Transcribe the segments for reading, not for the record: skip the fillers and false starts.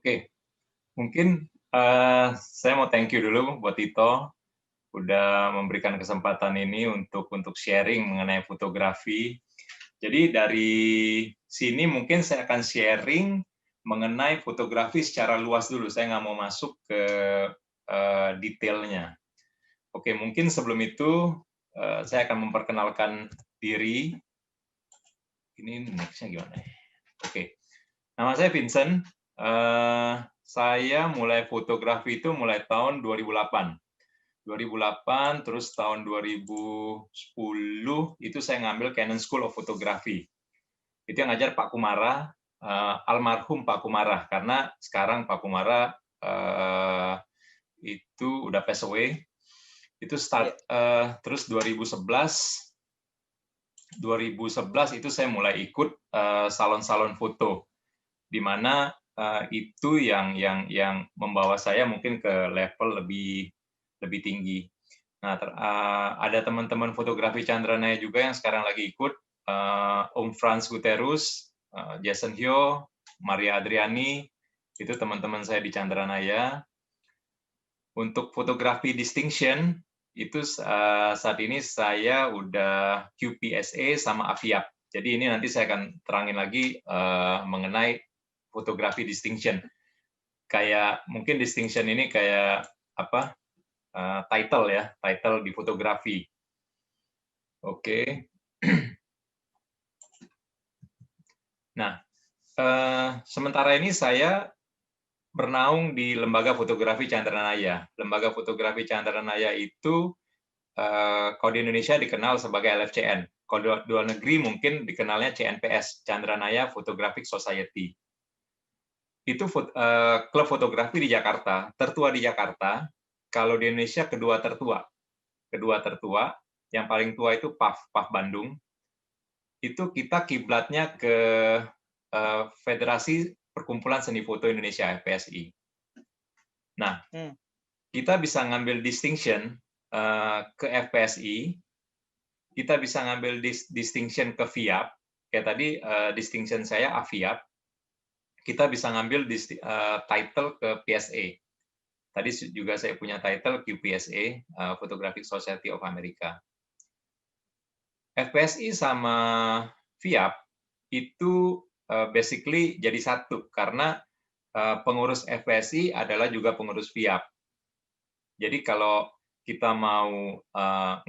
Oke, mungkin saya mau thank you dulu buat Tito udah memberikan kesempatan ini untuk sharing mengenai fotografi. Jadi dari sini mungkin saya akan sharing mengenai fotografi secara luas dulu. Saya nggak mau masuk ke detailnya. Oke, mungkin sebelum itu saya akan memperkenalkan diri. Ini next-nya gimana? Oke, nama saya Vincent. Saya mulai fotografi itu mulai tahun 2008. 2008, terus tahun 2010 itu saya ngambil Canon School of Photography. Itu yang ngajar Pak Kumara, almarhum Pak Kumara, karena sekarang Pak Kumara itu udah pass away. Itu terus 2011 itu saya mulai ikut salon-salon foto, di mana itu yang membawa saya mungkin ke level lebih tinggi. Nah, ada teman-teman fotografi Chandranaya juga yang sekarang lagi ikut, Om Franz Guterus, Jason Hyo, Maria Adriani, itu teman-teman saya di Chandranaya. Untuk fotografi distinction, itu saat ini saya udah QPSA sama AFIAP. Jadi ini nanti saya akan terangin lagi mengenai fotografi distinction. Kayak mungkin distinction ini kayak apa? Title ya, title di fotografi. Oke. Nah, sementara ini saya bernaung di Lembaga Fotografi Chandranaya. Lembaga Fotografi Chandranaya itu kalau di Indonesia dikenal sebagai LFCN. Kalau di luar negeri mungkin dikenalnya CNPS, Chandranaya Photographic Society. Itu klub fotografi di Jakarta, tertua di Jakarta. Kalau di Indonesia kedua tertua. Kedua tertua, yang paling tua itu PAF Bandung. Itu kita kiblatnya ke Federasi Perkumpulan Seni Foto Indonesia, FPSI. Nah, kita bisa ngambil distinction ke FPSI, kita bisa ngambil distinction ke FIAP, kayak tadi distinction saya AFIAP, kita bisa ngambil title ke PSA. Tadi juga saya punya title QPSA, Photographic Society of America. FPSI sama FIAP itu basically jadi satu, karena pengurus FPSI adalah juga pengurus FIAP. Jadi kalau kita mau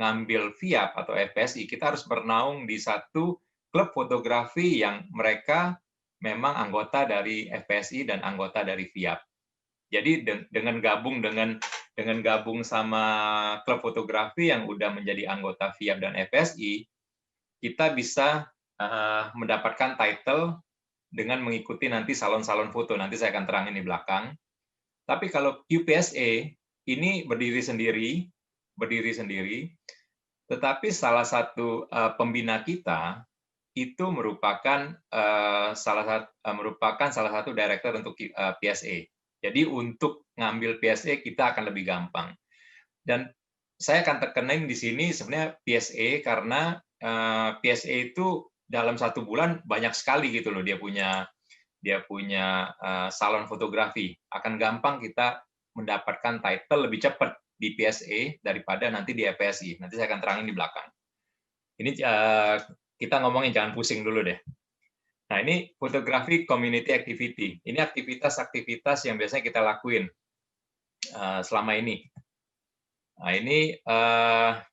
ngambil FIAP atau FPSI, kita harus bernaung di satu klub fotografi yang mereka memang anggota dari FPSI dan anggota dari FIAP. Jadi dengan gabung sama klub fotografi yang udah menjadi anggota FIAP dan FPSI, kita bisa mendapatkan title dengan mengikuti nanti salon-salon foto. Nanti saya akan terangin di belakang. Tapi kalau QPSA ini berdiri sendiri, tetapi salah satu pembina kita itu merupakan salah satu director untuk PSA. Jadi untuk ngambil PSA kita akan lebih gampang. Dan saya akan tekenin di sini sebenarnya PSA karena PSA itu dalam 1 bulan banyak sekali gitu loh dia punya salon fotografi. Akan gampang kita mendapatkan title lebih cepat di PSA daripada nanti di FPSI. Nanti saya akan terangin di belakang. Ini kita ngomongin, jangan pusing dulu deh. Nah, ini fotografi community activity. Ini aktivitas-aktivitas yang biasanya kita lakuin selama ini. Nah, ini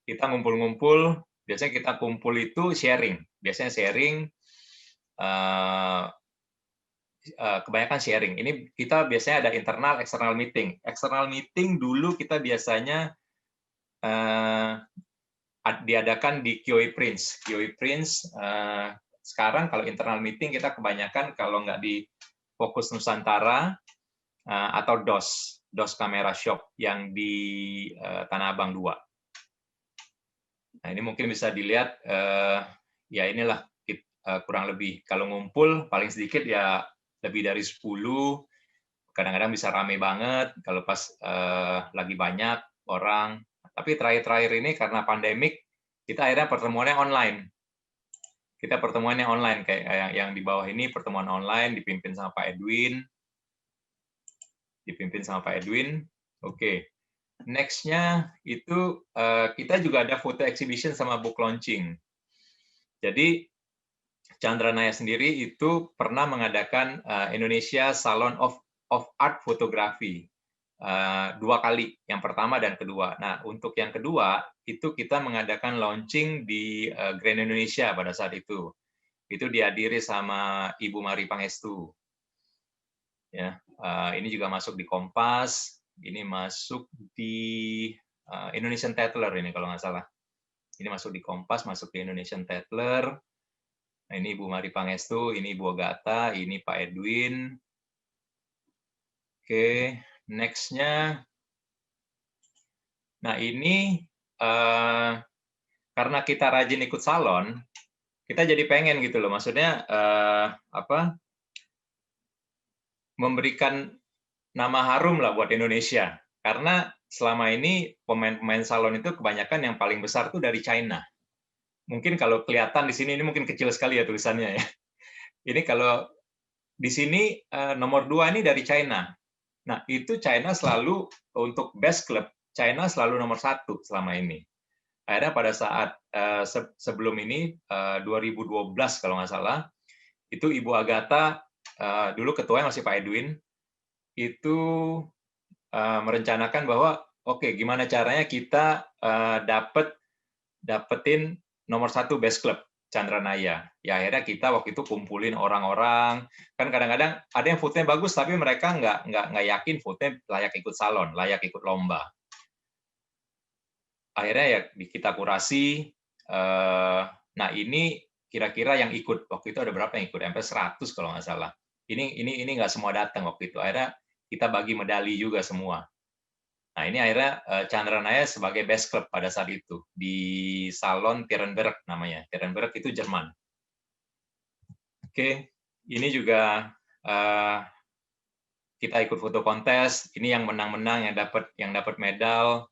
kita ngumpul-ngumpul, biasanya kita kumpul itu sharing. Biasanya sharing, kebanyakan sharing. Ini kita biasanya ada internal, external meeting. External meeting dulu kita biasanya diadakan di QA Prince. QA Prince, sekarang kalau internal meeting kita kebanyakan kalau nggak di Fokus Nusantara atau DOS Kamera Shop yang di Tanah Abang 2. Nah, ini mungkin bisa dilihat, ya inilah kurang lebih. Kalau ngumpul paling sedikit ya lebih dari 10, kadang-kadang bisa rame banget kalau pas lagi banyak orang. Tapi terakhir-terakhir ini karena pandemik, kita akhirnya pertemuannya online. Kita pertemuannya online, kayak yang di bawah ini pertemuan online dipimpin sama Pak Edwin. dipimpin sama Pak Edwin. Oke. Next-nya itu kita juga ada foto exhibition sama book launching. Jadi Chandra Naya sendiri itu pernah mengadakan Indonesia Salon of Art Photography 2 kali, yang pertama dan kedua. Nah, untuk yang kedua itu kita mengadakan launching di Grand Indonesia pada saat itu. Itu dihadiri sama Ibu Mari Pangestu. Ya, ini juga masuk di Kompas, ini masuk di Indonesian Tatler ini kalau nggak salah. Ini masuk di Kompas, masuk di Indonesian Tatler. Nah, ini Ibu Mari Pangestu, ini Ibu Agatha, ini Pak Edwin. Oke, next-nya. Nah, ini karena kita rajin ikut salon, kita jadi pengen gitu loh. Maksudnya memberikan nama harum lah buat Indonesia. Karena selama ini pemain-pemain salon itu kebanyakan yang paling besar tuh dari China. Mungkin kalau kelihatan di sini, ini mungkin kecil sekali ya tulisannya ya. Ini kalau di sini nomor 2 ini dari China. Nah, itu China selalu untuk best club, China selalu nomor 1 selama ini. Akhirnya pada saat sebelum ini 2012 kalau nggak salah, itu Ibu Agatha dulu ketuanya masih Pak Edwin, itu merencanakan bahwa oke, gimana caranya kita dapetin nomor 1 best club Chandra Naya. Ya akhirnya kita waktu itu kumpulin orang-orang, kan kadang-kadang ada yang fotonya bagus tapi mereka nggak yakin fotonya layak ikut salon, layak ikut lomba. Akhirnya ya kita kurasi. Nah ini kira-kira yang ikut waktu itu ada berapa yang ikut? Sampai 100 kalau nggak salah. Ini nggak semua datang waktu itu. Akhirnya kita bagi medali juga semua. Nah, ini akhirnya Chandra Naya sebagai best club pada saat itu di Salon Tierenberg namanya. Tierenberg itu Jerman. Oke, ini juga kita ikut foto kontes. Ini yang menang-menang, yang dapat medal.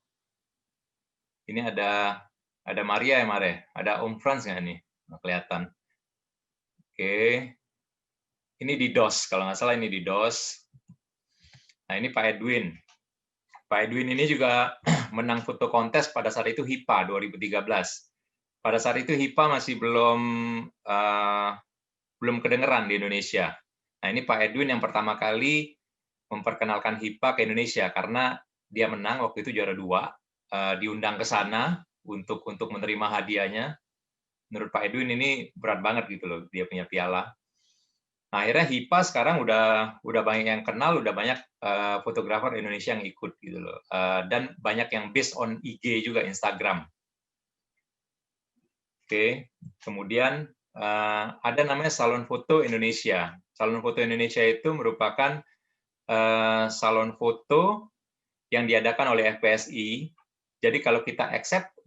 Ini ada Maria ya, Mare? Ada Om Franz nggak nih? Nggak kelihatan. Oke. Ini di DOS, kalau nggak salah ini di DOS. Nah, ini Pak Edwin. Pak Edwin ini juga menang foto kontes pada saat itu HIPA 2013. Pada saat itu HIPA masih belum kedengeran di Indonesia. Nah, ini Pak Edwin yang pertama kali memperkenalkan HIPA ke Indonesia karena dia menang waktu itu juara 2, diundang ke sana untuk menerima hadiahnya. Menurut Pak Edwin ini berat banget gitu loh, dia punya piala. Nah, akhirnya HIPA sekarang udah banyak yang kenal, udah banyak fotografer Indonesia yang ikut gitu loh. Dan banyak yang based on IG juga, Instagram. Oke, kemudian ada namanya Salon Foto Indonesia. Salon Foto Indonesia itu merupakan salon foto yang diadakan oleh FPSI. Jadi kalau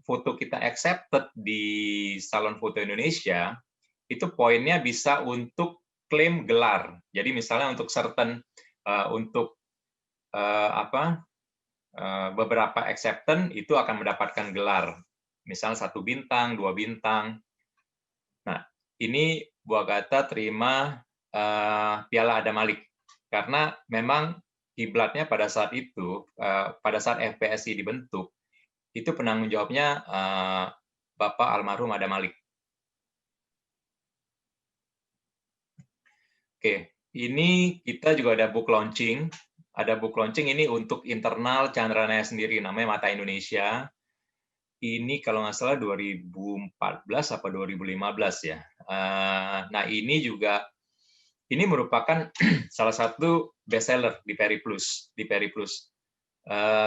foto kita accepted di Salon Foto Indonesia, itu poinnya bisa untuk klaim gelar. Jadi misalnya untuk beberapa acceptance itu akan mendapatkan gelar. Misal 1 bintang, 2 bintang. Nah, ini Bu Agatha terima Piala Adam Malik karena memang kiblatnya pada saat itu, pada saat FPSI dibentuk, itu penanggung jawabnya Bapak almarhum Adam Malik. Oke, ini kita juga ada book launching. Ada book launching ini untuk internal Chandra Naya sendiri, namanya Mata Indonesia. Ini kalau nggak salah 2014 apa 2015 ya. Nah ini juga, ini merupakan salah satu bestseller di Periplus.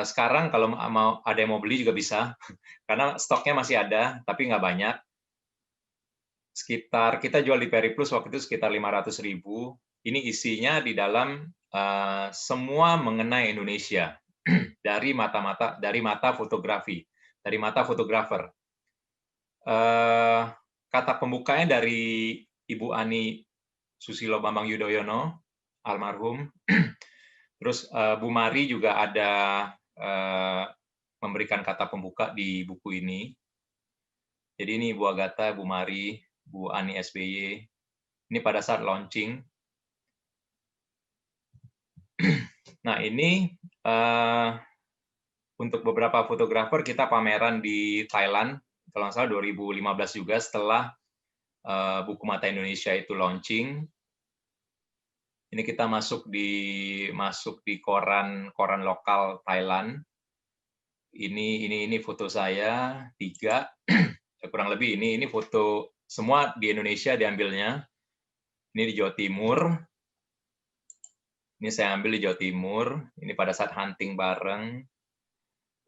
Sekarang kalau ada yang mau beli juga bisa, karena stoknya masih ada, tapi nggak banyak. Kita jual di Periplus waktu itu sekitar 500.000. Ini isinya di dalam semua mengenai Indonesia dari mata fotografi, dari mata fotografer. Kata pembukanya dari Ibu Ani Susilo Bambang Yudhoyono, almarhum. Terus Bu Mari juga ada memberikan kata pembuka di buku ini. Jadi ini Bu Agatha, Bu Mari, Bu Ani SBY. Ini pada saat launching. Nah, ini untuk beberapa fotografer kita pameran di Thailand, kalau nggak salah 2015 juga, setelah buku Mata Indonesia itu launching. Ini kita masuk di koran lokal Thailand. Ini foto saya 3, kurang lebih ini foto semua di Indonesia diambilnya. Ini di Jawa Timur. Ini saya ambil di Jawa Timur. Ini pada saat hunting bareng.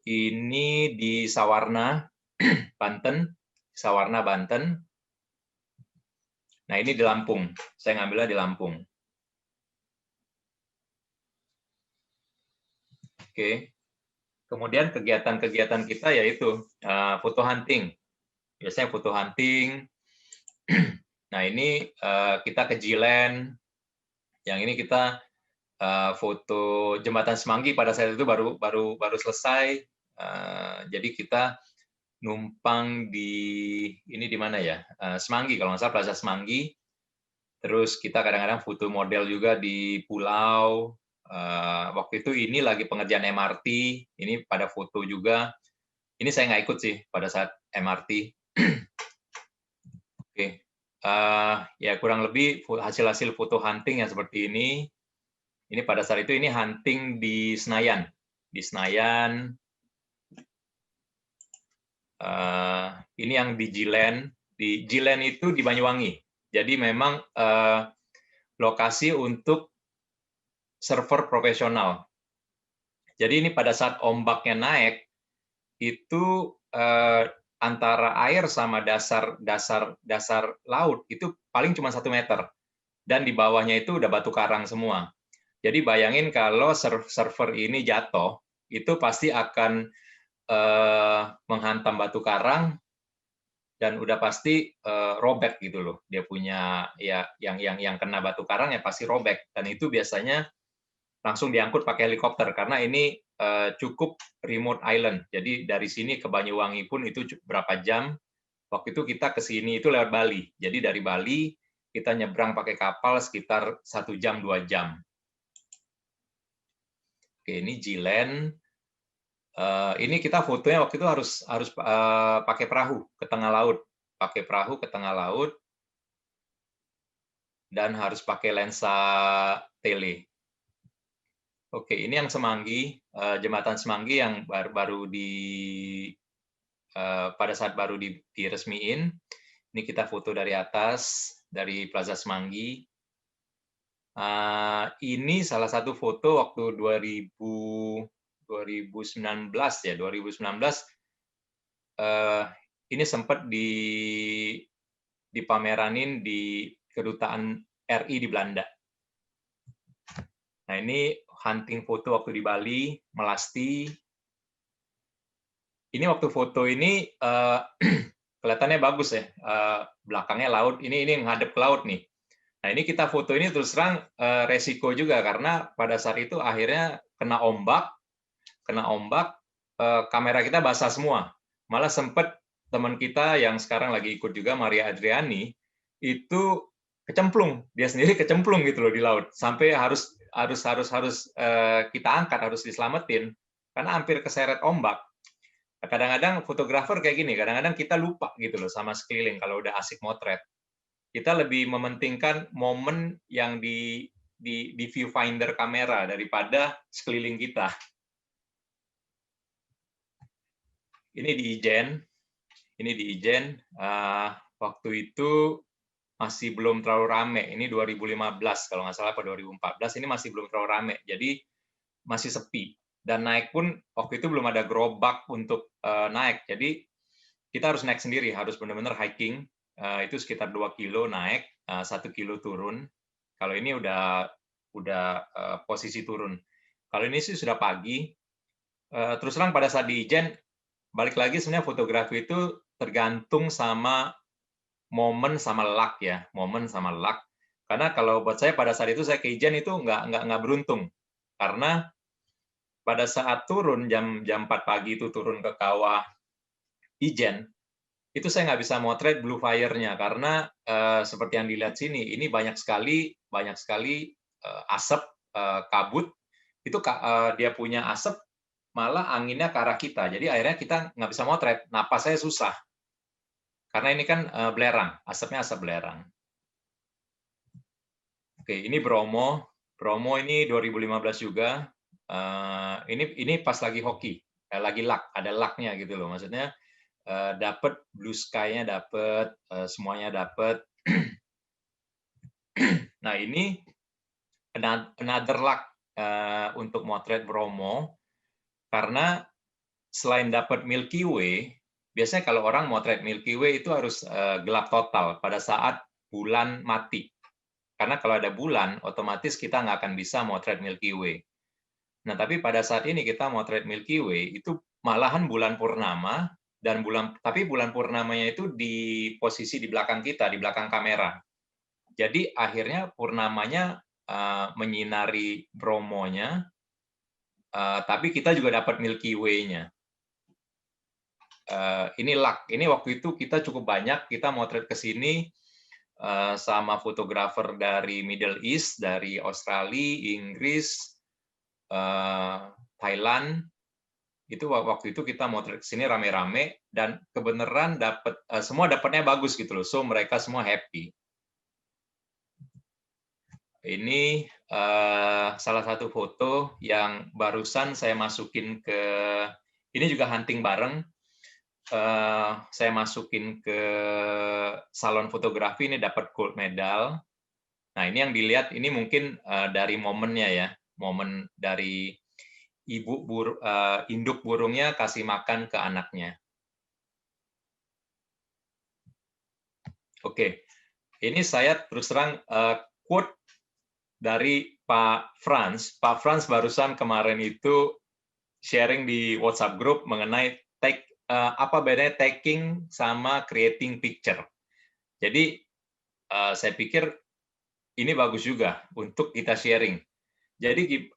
Ini di Sawarna, Banten. Sawarna, Banten. Nah, ini di Lampung. Saya ngambilnya di Lampung. Oke. Kemudian kegiatan-kegiatan kita yaitu foto hunting. Biasanya foto hunting. Nah, ini kita ke Jilen. Yang ini kita foto Jembatan Semanggi pada saat itu baru selesai. Jadi kita numpang di mana ya? Semanggi, kalau nggak salah Plaza Semanggi. Terus kita kadang-kadang foto model juga di pulau. Waktu itu ini lagi pengerjaan MRT. Ini pada foto juga. Ini saya nggak ikut sih pada saat MRT. Oke. Ya kurang lebih hasil-hasil foto hunting yang seperti ini. Ini pada saat itu ini hunting di Senayan. Di Senayan. Ini yang di Jilen. Di Jilen itu di Banyuwangi. Jadi memang lokasi untuk server profesional. Jadi ini pada saat ombaknya naik, itu antara air sama dasar laut itu paling cuma 1 meter. Dan di bawahnya itu udah batu karang semua. Jadi bayangin kalau server ini jatuh, itu pasti akan menghantam batu karang dan udah pasti robek gitu loh. Dia punya ya yang kena batu karang ya pasti robek, dan itu biasanya langsung diangkut pakai helikopter karena ini cukup remote island. Jadi dari sini ke Banyuwangi pun itu berapa jam. Waktu itu kita ke sini itu lewat Bali. Jadi dari Bali kita nyebrang pakai kapal sekitar 1 jam 2 jam. Oke, ini Jilen. Ini kita fotonya waktu itu harus pakai perahu ke tengah laut, pakai perahu ke tengah laut, dan harus pakai lensa tele. Oke, ini yang Semanggi, jembatan Semanggi yang baru pada saat baru diresmiin. Ini kita foto dari atas, dari Plaza Semanggi. Ini salah satu foto waktu 2019 ya, 2019 ini sempat dipameranin di kedutaan RI di Belanda. Nah, ini hunting foto waktu di Bali, Melasti. Ini waktu foto ini kelihatannya bagus ya, belakangnya laut. Ini ngadep ke laut nih. Nah, ini kita foto ini terus terang resiko juga karena pada saat itu akhirnya kena ombak, kamera kita basah semua. Malah sempat teman kita yang sekarang lagi ikut juga, Maria Adriani, itu kecemplung, dia sendiri kecemplung gitu loh di laut, sampai harus kita angkat, harus diselamatin karena hampir keseret ombak. Kadang-kadang fotografer kayak gini, kadang-kadang kita lupa gitu loh sama sekeliling kalau udah asik motret. Kita lebih mementingkan momen yang di viewfinder kamera daripada sekeliling kita. Ini di Ijen, waktu itu masih belum terlalu rame. Ini 2015 kalau nggak salah, pada 2014 ini masih belum terlalu rame. Jadi masih sepi. Dan naik pun waktu itu belum ada gerobak untuk naik. Jadi kita harus naik sendiri, harus benar-benar hiking. Itu sekitar 2 kilo naik, 1 kilo turun. Kalau ini udah posisi turun. Kalau ini sih sudah pagi. Terus terang pada saat di Ijen, balik lagi sebenarnya fotografi itu tergantung sama momen sama luck ya, momen sama luck. Karena kalau buat saya pada saat itu saya ke Ijen itu nggak beruntung, karena pada saat turun jam 4 pagi itu turun ke kawah Ijen, itu saya nggak bisa motret blue fire-nya karena seperti yang dilihat sini, ini banyak sekali asap, kabut. itu dia punya asap, malah anginnya ke arah kita. Jadi akhirnya kita nggak bisa motret. Napas saya susah. Karena ini kan belerang, asapnya asap belerang. Oke, ini Bromo. Bromo ini 2015 juga. Ini pas lagi hoki, lagi luck, ada lucknya gitu loh. Maksudnya dapat blue sky-nya, dapat semuanya dapat. Nah ini another luck untuk motret Bromo, karena selain dapat Milky Way, biasanya kalau orang motret Milky Way itu harus gelap total pada saat bulan mati. Karena kalau ada bulan, otomatis kita nggak akan bisa motret Milky Way. Nah, tapi pada saat ini kita motret Milky Way, itu malahan bulan purnama, tapi bulan purnamanya itu di posisi di belakang kita, di belakang kamera. Jadi akhirnya purnamanya menyinari Bromonya, tapi kita juga dapat Milky Way-nya. Ini luck. Ini waktu itu kita cukup banyak, kita motret ke sini sama fotografer dari Middle East, dari Australia, Inggris, Thailand. Itu waktu itu kita motret ke sini rame-rame, dan kebenaran semua dapatnya bagus gitu loh. So mereka semua happy. Ini salah satu foto yang barusan saya masukin ke, ini juga hunting bareng. Saya masukin ke salon fotografi, ini dapat gold medal. Nah ini yang dilihat, ini mungkin dari momennya ya, momen dari induk burungnya kasih makan ke anaknya. Oke, ini saya terus terang quote dari Pak Franz. Pak Franz barusan kemarin itu sharing di WhatsApp group mengenai apa bedanya taking sama creating picture. Jadi saya pikir ini bagus juga untuk kita sharing. Jadi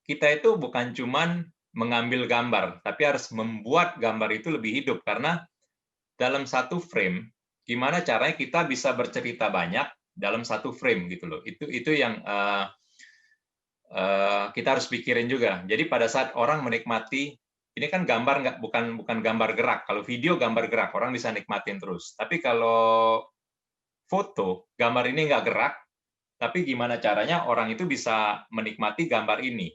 kita itu bukan cuman mengambil gambar, tapi harus membuat gambar itu lebih hidup, karena dalam satu frame, gimana caranya kita bisa bercerita banyak dalam satu frame gitu loh. Itu yang kita harus pikirin juga. Jadi pada saat orang menikmati, ini kan gambar bukan gambar gerak. Kalau video gambar gerak, orang bisa nikmatin terus. Tapi kalau foto, gambar ini nggak gerak, tapi gimana caranya orang itu bisa menikmati gambar ini.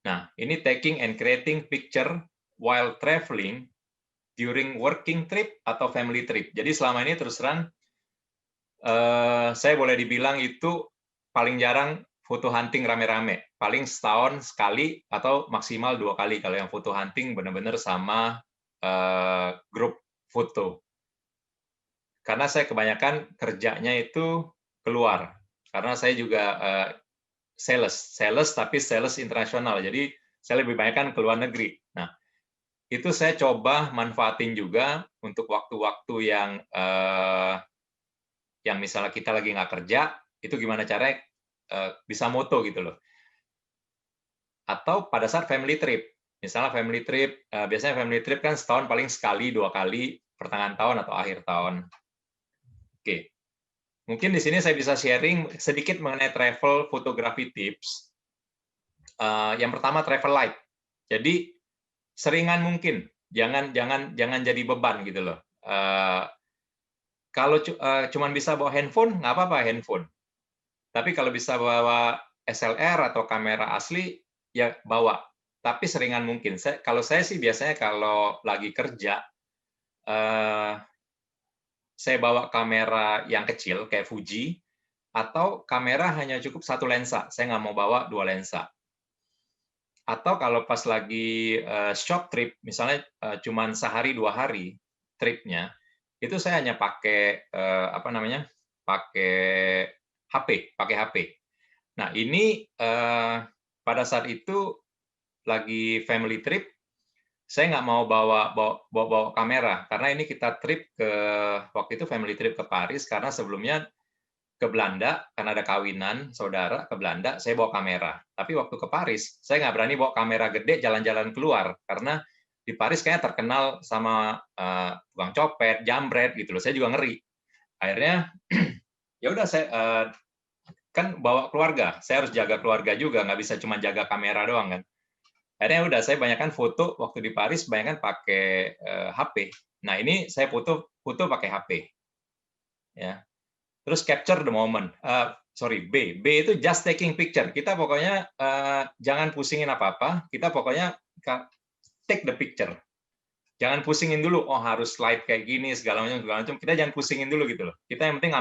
Nah, ini taking and creating picture while traveling during working trip atau family trip. Jadi selama ini terus terang, saya boleh dibilang itu paling jarang foto hunting rame-rame. Paling setahun sekali atau maksimal 2 kali kalau yang foto hunting benar-benar sama grup foto. Karena saya kebanyakan kerjanya itu keluar. Karena saya juga sales tapi sales internasional. Jadi saya lebih banyak kan ke luar negeri. Nah, itu saya coba manfaatin juga untuk waktu-waktu yang misalnya kita lagi nggak kerja, itu gimana caranya bisa moto gitu loh. Atau pada saat family trip. Misalnya family trip, biasanya family trip kan setahun paling sekali, 2 kali, pertengahan tahun atau akhir tahun. Oke. Mungkin di sini saya bisa sharing sedikit mengenai travel fotografi tips. Yang pertama travel light. Jadi seringan mungkin, jangan jadi beban gitu loh. Kalau cuma bisa bawa handphone, nggak apa-apa handphone. Tapi kalau bisa bawa SLR atau kamera asli, ya bawa. Tapi seringan mungkin. Kalau saya sih biasanya kalau lagi kerja, saya bawa kamera yang kecil kayak Fuji, atau kamera hanya cukup 1 lensa. Saya nggak mau bawa 2 lensa. Atau kalau pas lagi short trip, misalnya cuma sehari 2 hari tripnya, itu saya hanya pakai pakai HP. Nah ini pada saat itu lagi family trip, saya nggak mau bawa kamera karena ini kita trip waktu itu family trip ke Paris, karena sebelumnya ke Belanda, karena ada kawinan saudara ke Belanda, saya bawa kamera. Tapi waktu ke Paris, saya nggak berani bawa kamera gede jalan-jalan keluar, karena di Paris kayaknya terkenal sama tukang copet, jambret gitu loh. Saya juga ngeri. Akhirnya ya udah saya kan bawa keluarga, saya harus jaga keluarga juga, nggak bisa cuma jaga kamera doang kan. Akhirnya udah saya banyakkan foto waktu di Paris, banyakkan pakai HP. Nah ini saya foto pakai HP, ya. Terus capture the moment. Sorry, B itu just taking picture. Kita pokoknya jangan pusingin apa-apa. Kita pokoknya take the picture. Jangan pusingin dulu. Oh harus slide kayak gini segala macam. Kita jangan pusingin dulu gitu loh. Kita yang penting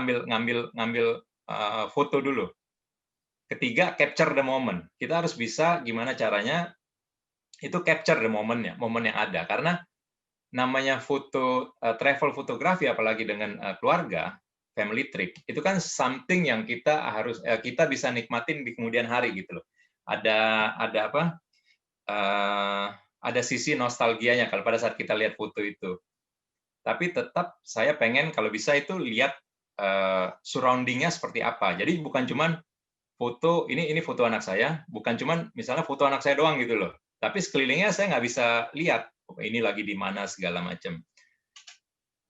ngambil foto dulu. Ketiga, capture the moment. Kita harus bisa gimana caranya itu capture the moment-nya, momen yang ada. Karena namanya foto travel fotografi apalagi dengan keluarga, family trip, itu kan something yang kita bisa nikmatin di kemudian hari gitu loh. Ada apa? Ada sisi nostalgianya kalau pada saat kita lihat foto itu. Tapi tetap saya pengen kalau bisa itu lihat surrounding-nya seperti apa. Jadi bukan cuman foto ini foto anak saya, bukan cuman misalnya foto anak saya doang gitu loh. Tapi sekelilingnya saya nggak bisa lihat ini lagi di mana segala macam.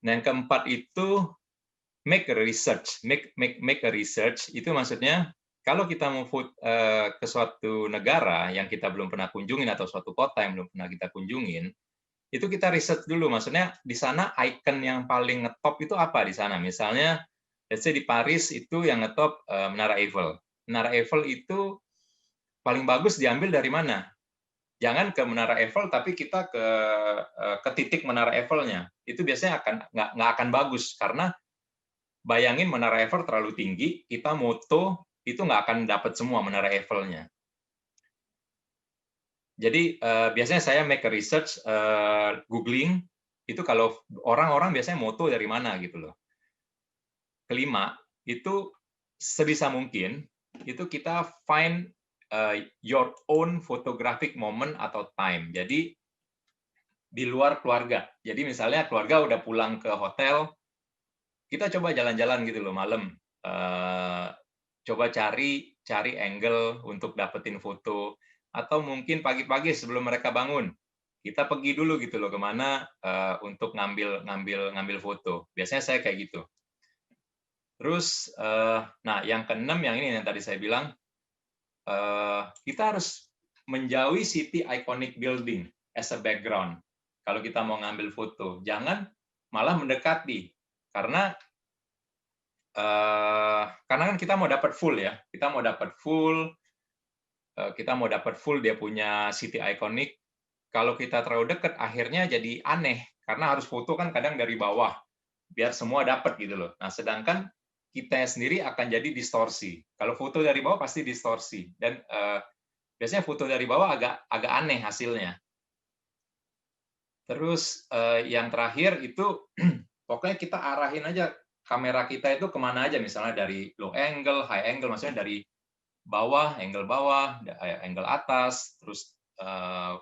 Nah, yang keempat itu make a research. Make a research itu maksudnya kalau kita mau ke suatu negara yang kita belum pernah kunjungin atau suatu kota yang belum pernah kita kunjungin, itu kita research dulu. Maksudnya di sana icon yang paling ngetop itu apa di sana? Misalnya, let's say di Paris itu yang ngetop Menara Eiffel. Menara Eiffel itu paling bagus diambil dari mana? Jangan ke Menara Eiffel, tapi kita ke titik Menara Eiffel-nya. Itu biasanya nggak akan bagus, karena bayangin Menara Eiffel terlalu tinggi, kita moto, itu nggak akan dapat semua Menara Eiffel-nya. Jadi biasanya saya make a research, googling, itu kalau orang-orang biasanya moto dari mana gitu loh. Kelima, itu sebisa mungkin, itu kita find your own photographic moment atau time. Jadi di luar keluarga. Jadi misalnya keluarga udah pulang ke hotel, kita coba jalan-jalan gitu loh malam. Coba cari angle untuk dapetin foto. Atau mungkin pagi-pagi sebelum mereka bangun, kita pergi dulu gitu loh kemana untuk ngambil foto. Biasanya saya kayak gitu. Terus, nah yang keenam yang ini yang tadi saya bilang, kita harus menjauhi city iconic building as a background. Kalau kita mau ngambil foto, jangan malah mendekati, karena kan kita mau dapat full ya, kita mau dapat full dia punya city iconic. Kalau kita terlalu dekat, akhirnya jadi aneh, karena harus foto kan kadang dari bawah, biar semua dapat gitu loh. Nah, sedangkan kita sendiri akan jadi distorsi. Kalau foto dari bawah pasti distorsi, dan biasanya foto dari bawah agak aneh hasilnya. Terus yang terakhir itu pokoknya kita arahin aja kamera kita itu kemana aja, misalnya dari low angle, high angle, maksudnya dari bawah, angle atas, terus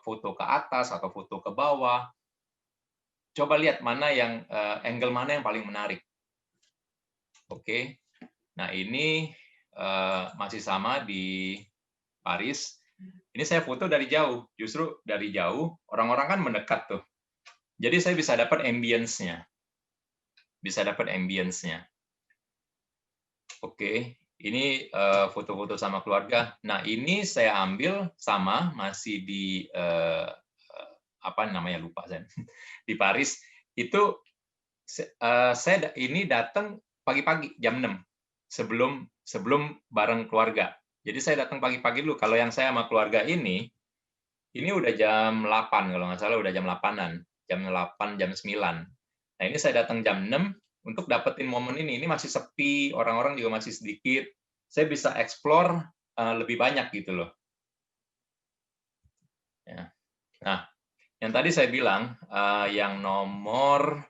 foto ke atas atau foto ke bawah. Coba lihat mana yang angle mana yang paling menarik. Oke, nah ini masih sama di Paris. Ini saya foto dari jauh, justru dari jauh orang-orang kan mendekat tuh. Jadi saya bisa dapat ambience-nya. Oke, ini foto-foto sama keluarga. Nah, ini saya ambil sama masih di apa namanya lupa saya. Di Paris itu saya ini datang pagi-pagi jam 6 sebelum bareng keluarga. Jadi saya datang pagi-pagi dulu. Kalau yang saya sama keluarga ini udah jam 8 kalau nggak salah, udah jam 8-an. Jam 8, jam 9. Nah, ini saya datang jam 6 untuk dapetin momen ini. Ini masih sepi, orang-orang juga masih sedikit. Saya bisa explore lebih banyak gitu loh. Ya. Nah, yang tadi saya bilang, yang nomor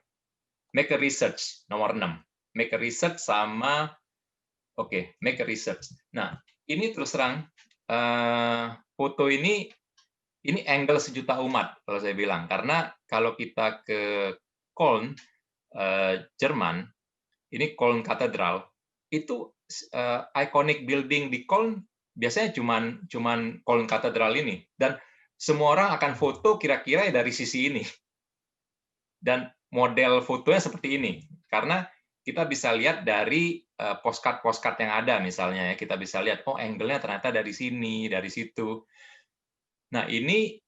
make a research, nomor 6. Make a research sama, make a research. Nah, ini terus terang, foto ini angle sejuta umat, kalau saya bilang. Karena kalau kita ke Köln, Jerman, ini Köln Katedral, itu iconic building di Köln biasanya cuman Köln Katedral ini, dan semua orang akan foto kira-kira dari sisi ini, dan model fotonya seperti ini, karena kita bisa lihat dari postcard yang ada misalnya ya, kita bisa lihat, oh angle-nya ternyata dari sini, dari situ. Nah ini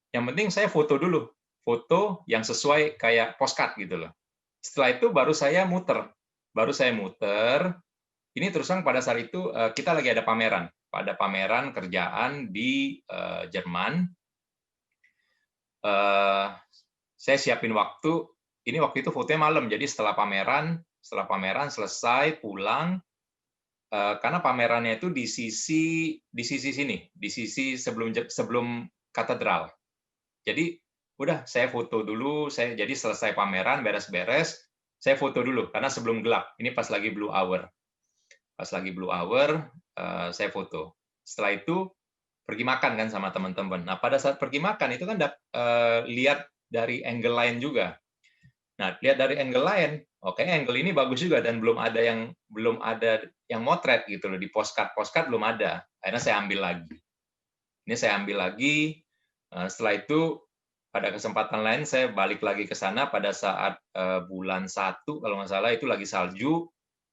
yang penting saya foto dulu, foto yang sesuai kayak postcard gitu loh. Setelah itu baru saya muter. Ini terus terang pada saat itu kita lagi ada pameran kerjaan di Jerman. Saya siapin waktu. Ini waktu itu fotonya malam, jadi setelah pameran selesai pulang. Karena pamerannya itu di sisi sini, di sisi sebelum katedral. Jadi udah saya foto dulu, jadi selesai pameran beres-beres, saya foto dulu karena sebelum gelap. Ini pas lagi blue hour. Pas lagi blue hour, saya foto. Setelah itu pergi makan kan sama teman-teman. Nah, pada saat pergi makan itu kan lihat dari angle lain juga. Nah, lihat dari angle lain, oke, angle ini bagus juga dan belum ada yang motret gitu loh di postcard belum ada. Akhirnya saya ambil lagi. Ini saya ambil lagi. Setelah itu pada kesempatan lain saya balik lagi ke sana pada saat bulan 1 kalau nggak salah itu lagi salju.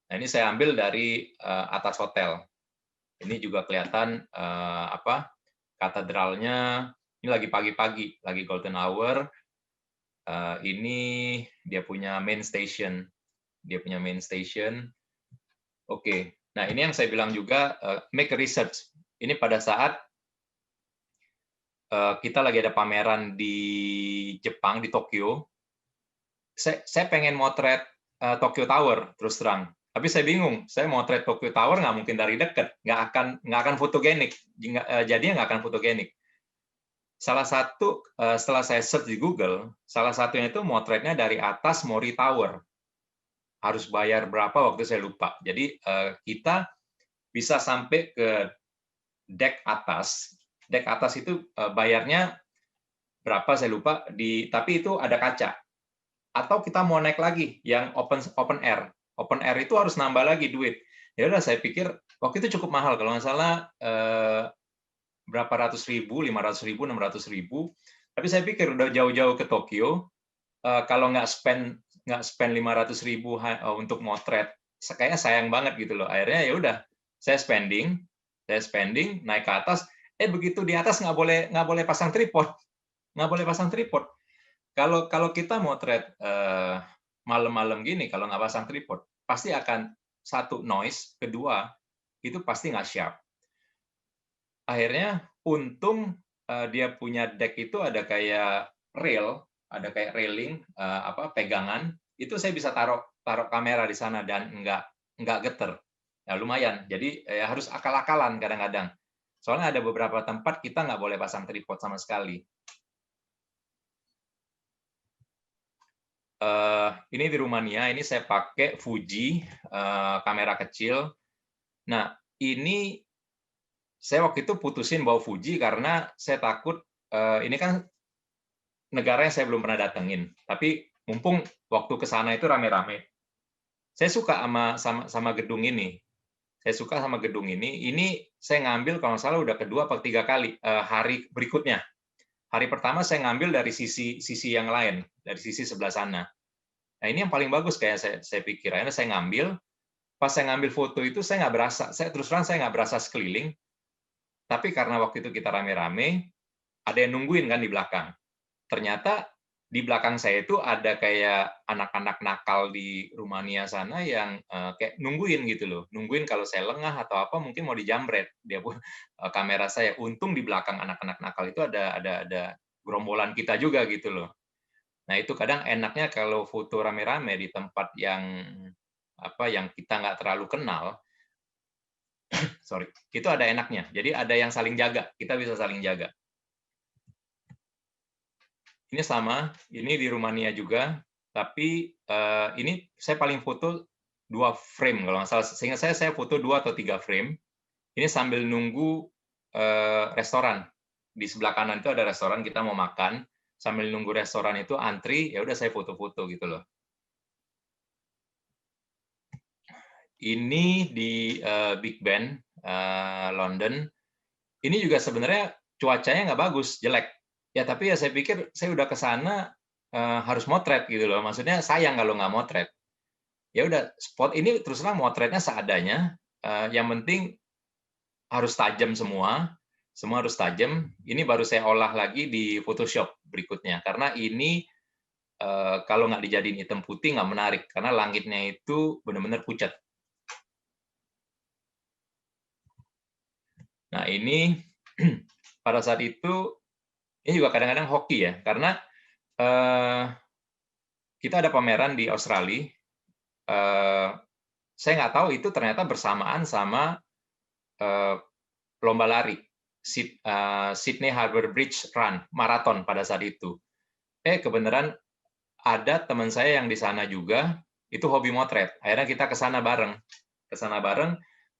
Nah, ini saya ambil dari atas hotel. Ini juga kelihatan katedralnya. Ini lagi pagi-pagi, lagi golden hour. Ini dia punya main station. Oke. Nah, ini yang saya bilang juga make a research. Ini pada saat kita lagi ada pameran di Jepang, di Tokyo. Saya pengen motret Tokyo Tower, terus terang. Tapi saya bingung, saya motret Tokyo Tower nggak mungkin dari dekat, nggak akan fotogenik, jadinya nggak akan fotogenik. Salah satu, setelah saya search di Google, salah satunya itu motretnya dari atas Mori Tower. Harus bayar berapa waktu saya lupa. Jadi kita bisa sampai ke deck atas. Deck atas itu bayarnya berapa saya lupa, tapi itu ada kaca. Atau kita mau naik lagi yang open air. Open air itu harus nambah lagi duit. Ya udah saya pikir waktu itu cukup mahal kalau nggak salah berapa ratus ribu, 500.000, 600.000. Tapi saya pikir udah jauh-jauh ke Tokyo, kalau nggak spend 500.000 untuk motret, kayaknya sayang banget gitu loh. Akhirnya ya udah saya spending naik ke atas. Begitu di atas nggak boleh pasang tripod, Kalau kita motret malam-malam gini, kalau nggak pasang tripod, pasti akan satu noise, kedua itu pasti nggak sharp. Akhirnya untung dia punya deck itu ada kayak railing, pegangan. Itu saya bisa taruh kamera di sana dan nggak geter. Ya lumayan. Jadi ya harus akal-akalan kadang-kadang. Soalnya ada beberapa tempat kita nggak boleh pasang tripod sama sekali. Ini di Rumania, ini saya pakai Fuji kamera kecil. Nah, ini saya waktu itu putusin bawa Fuji karena saya takut ini kan negara yang saya belum pernah datengin. Tapi mumpung waktu ke sana itu rame-rame. Saya suka sama gedung ini. Ini saya ngambil kalau nggak salah udah kedua atau 3 kali hari berikutnya. Hari pertama saya ngambil dari sisi yang lain, dari sisi sebelah sana. Nah, ini yang paling bagus kayak saya pikir. Akhirnya saya ngambil, pas saya ngambil foto itu saya nggak berasa, terus terang saya nggak berasa sekeliling, tapi karena waktu itu kita rame-rame, ada yang nungguin kan di belakang. Ternyata di belakang saya itu ada kayak anak-anak nakal di Rumania sana yang kayak nungguin gitu loh. Nungguin kalau saya lengah atau apa mungkin mau dijamret. Dia pun kamera saya. Untung di belakang anak-anak nakal itu ada gerombolan kita juga gitu loh. Nah, itu kadang enaknya kalau foto rame-rame di tempat yang kita nggak terlalu kenal, itu ada enaknya. Jadi ada yang saling jaga, kita bisa saling jaga. Ini sama, ini di Rumania juga, tapi ini saya paling foto 2 frame kalau nggak salah. Sehingga saya foto 2 atau 3 frame. Ini sambil nunggu restoran. Di sebelah kanan itu ada restoran, kita mau makan. Sambil nunggu restoran itu antri, ya udah saya foto-foto gitu loh. Ini di Big Ben, London. Ini juga sebenarnya cuacanya nggak bagus, jelek. Ya tapi ya saya pikir saya udah ke sana harus motret gitu loh. Maksudnya sayang kalau nggak motret. Ya udah, spot ini terus terang motretnya seadanya, yang penting harus tajam semua harus tajam. Ini baru saya olah lagi di Photoshop berikutnya, karena ini kalau nggak dijadiin hitam putih nggak menarik, karena langitnya itu benar-benar pucat. Nah ini pada saat itu, ini juga kadang-kadang hoki ya, karena kita ada pameran di Australia, saya nggak tahu itu ternyata bersamaan sama lomba lari, Sydney Harbour Bridge Run, maraton pada saat itu. Kebenaran ada teman saya yang di sana juga, itu hobi motret. Akhirnya kita ke sana bareng.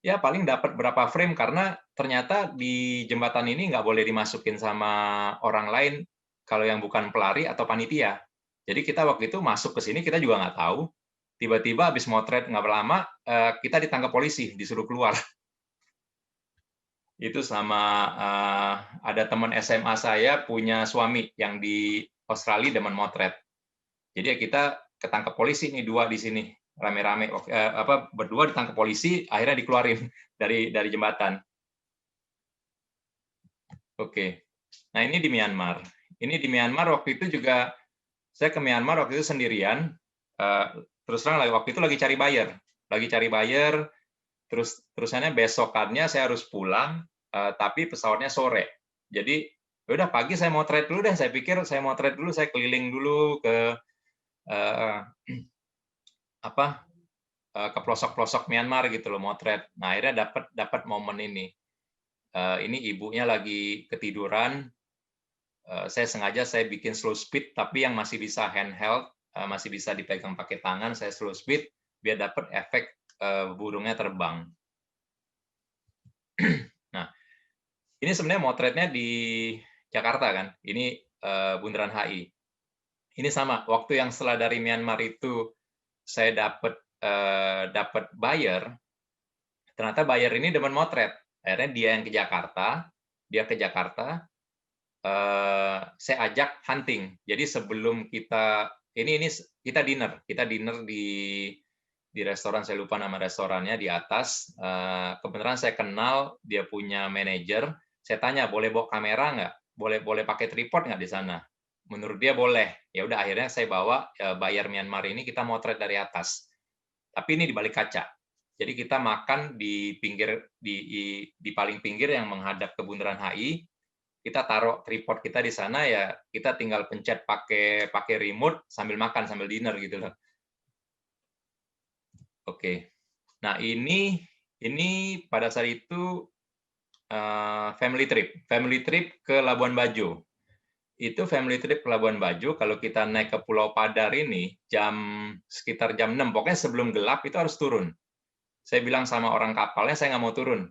Ya paling dapat berapa frame, karena ternyata di jembatan ini nggak boleh dimasukin sama orang lain kalau yang bukan pelari atau panitia. Jadi kita waktu itu masuk ke sini, kita juga nggak tahu. Tiba-tiba habis motret nggak lama, kita ditangkap polisi, disuruh keluar. Itu sama ada teman SMA saya punya suami yang di Australia demen motret. Jadi ya kita ketangkep polisi nih, dua di sini rame-rame, berdua ditangkap polisi, akhirnya dikeluarin dari jembatan. Oke. Nah, ini di Myanmar. Ini di Myanmar waktu itu juga, saya ke Myanmar waktu itu sendirian. Terus terang waktu itu lagi cari buyer. Terusannya besokannya saya harus pulang, tapi pesawatnya sore. Jadi, ya udah pagi saya motret dulu deh. Saya pikir saya motret dulu, saya keliling dulu ke ke pelosok-pelosok Myanmar gitu loh, motret. Nah, akhirnya dapat momen ini. Ini ibunya lagi ketiduran. Saya bikin slow speed, tapi yang masih bisa handheld, masih bisa dipegang pakai tangan. Saya slow speed biar dapat efek burungnya terbang. Nah, ini sebenarnya motretnya di Jakarta kan. Ini Bundaran HI. Ini sama. Waktu yang setelah dari Myanmar itu saya dapat buyer. Ternyata buyer ini demen motret. Akhirnya dia ke Jakarta, saya ajak hunting. Jadi sebelum kita kita dinner di restoran, saya lupa nama restorannya, di atas. Kebenaran saya kenal dia punya manajer. Saya tanya, boleh bawa kamera nggak? Boleh pakai tripod nggak di sana? Menurut dia boleh. Ya udah, akhirnya saya bawa buyer Myanmar ini, kita motret dari atas. Tapi ini di balik kaca. Jadi kita makan di paling pinggir yang menghadap ke Bundaran HI. Kita taruh tripod kita di sana, ya kita tinggal pencet pakai remote sambil makan, sambil dinner gitu loh. Oke. Nah, ini pada saat itu family trip ke Labuan Bajo. Itu family trip ke Labuan Bajo, kalau kita naik ke Pulau Padar ini sekitar jam 6, pokoknya sebelum gelap itu harus turun. Saya bilang sama orang kapalnya, saya nggak mau turun.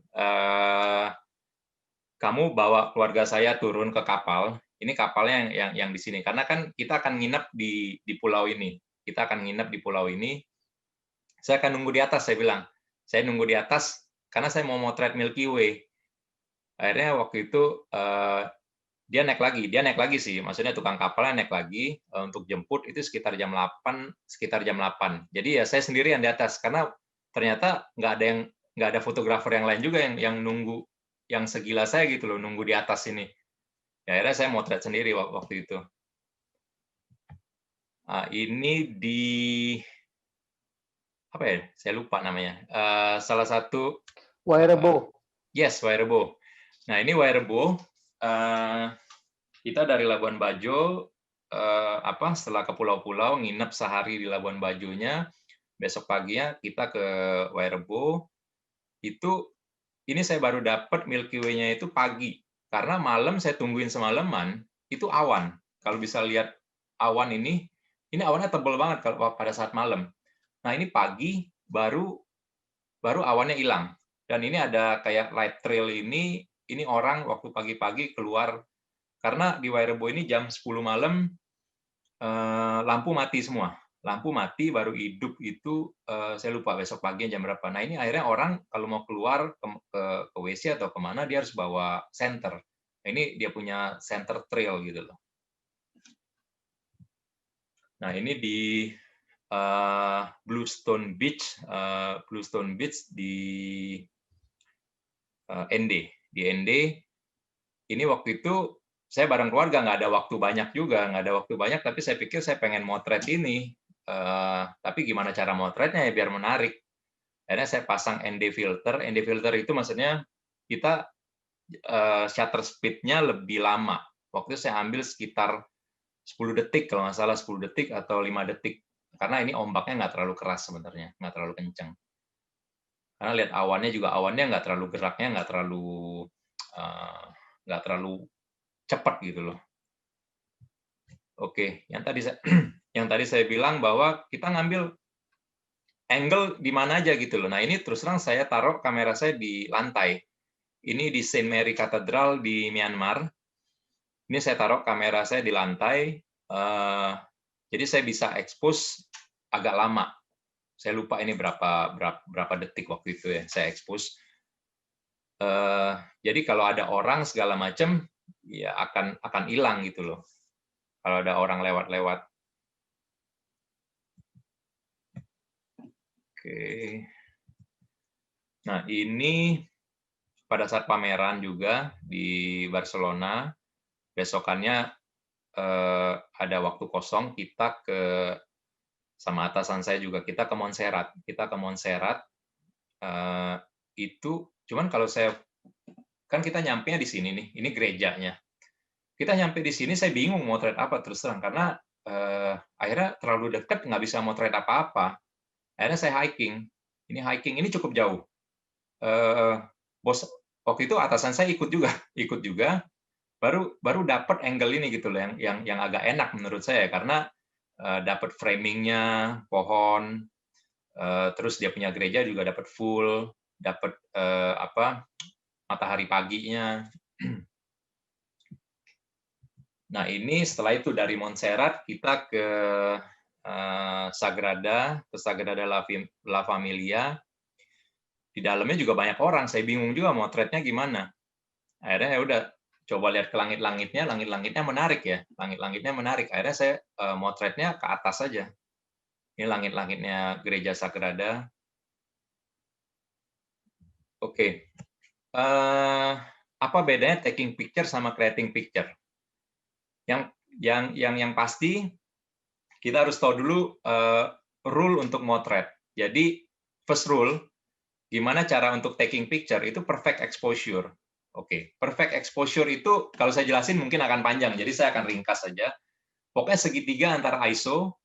Kamu bawa keluarga saya turun ke kapal. Ini kapalnya yang di sini. Karena kan kita akan nginep di pulau ini. Saya akan nunggu di atas, saya bilang. Saya nunggu di atas karena saya mau motret Milky Way. Akhirnya waktu itu dia naik lagi sih. Maksudnya tukang kapalnya naik lagi untuk jemput itu sekitar jam 8. Jadi ya saya sendirian di atas karena ternyata nggak ada fotografer yang lain juga yang nunggu, yang segila saya gitu loh, nunggu di atas ini. Ya, akhirnya saya motret sendiri waktu itu. Ini di apa ya? Saya lupa namanya. Salah satu Wairebo. Yes, Wairebo. Nah, ini Wairebo. Kita dari Labuan Bajo setelah ke pulau-pulau, nginep sehari di Labuan Bajonya. Besok paginya kita ke Wairebo. Ini saya baru dapat Milky Way-nya itu pagi. Karena malam saya tungguin semalaman, itu awan. Kalau bisa lihat awan ini awannya tebal banget kalau pada saat malam. Nah, ini pagi baru awannya hilang. Dan ini ada kayak light trail ini orang waktu pagi-pagi keluar, karena di Wairebo ini jam 10 malam lampu mati semua. Lampu mati baru hidup itu saya lupa besok pagi jam berapa. Nah, ini akhirnya orang kalau mau keluar ke WC atau kemana, dia harus bawa senter. Nah, ini dia punya center trail gitu loh. Nah, ini Bluestone Beach di ND. Di ND, ini waktu itu saya bareng keluarga, nggak ada waktu banyak juga, tapi saya pikir saya pengen motret ini. Tapi gimana cara motretnya ya biar menarik. Akhirnya saya pasang ND filter. ND filter itu maksudnya kita shutter speed-nya lebih lama. Waktu itu saya ambil sekitar 10 detik, kalau nggak salah 10 detik atau 5 detik. Karena ini ombaknya nggak terlalu keras sebenarnya, nggak terlalu kencang. Karena lihat awannya juga, awannya nggak terlalu geraknya, nggak terlalu cepat gitu loh. Oke, yang tadi saya bilang bahwa kita ngambil angle di mana aja gitu loh. Nah ini terus terang saya taruh kamera saya di lantai. Ini di Saint Mary Cathedral di Myanmar. Ini saya taruh kamera saya di lantai. Jadi saya bisa expose agak lama. Saya lupa ini berapa detik waktu itu ya saya expose. Jadi kalau ada orang segala macam ya akan hilang gitu loh. Kalau ada orang lewat-lewat. Oke. Nah, ini pada saat pameran juga di Barcelona, besokannya ada waktu kosong, kita sama atasan saya juga, kita ke Montserrat. Itu, cuman kalau kan kita nyampe di sini nih, ini gerejanya. Kita nyampe di sini, saya bingung motret apa terus terang, karena akhirnya terlalu dekat, nggak bisa motret apa-apa. Akhirnya saya hiking. Ini cukup jauh. Bos waktu itu atasan saya ikut juga, baru dapat angle ini gitu loh, yang agak enak menurut saya, karena dapat framingnya, pohon, terus dia punya gereja juga dapat full, dapat matahari paginya. Nah ini setelah itu dari Montserrat kita ke Sagrada La Familia. Di dalamnya juga banyak orang, saya bingung juga motretnya gimana. Akhirnya ya udah coba lihat ke langit-langitnya menarik ya, langit-langitnya menarik. Akhirnya saya motretnya ke atas saja. Ini langit-langitnya Gereja Sagrada. Oke. Apa bedanya taking picture sama creating picture? Yang pasti kita harus tahu dulu rule untuk motret. Jadi first rule, gimana cara untuk taking picture itu perfect exposure. Oke, perfect exposure itu kalau saya jelasin mungkin akan panjang, jadi saya akan ringkas saja. Pokoknya segitiga antara ISO,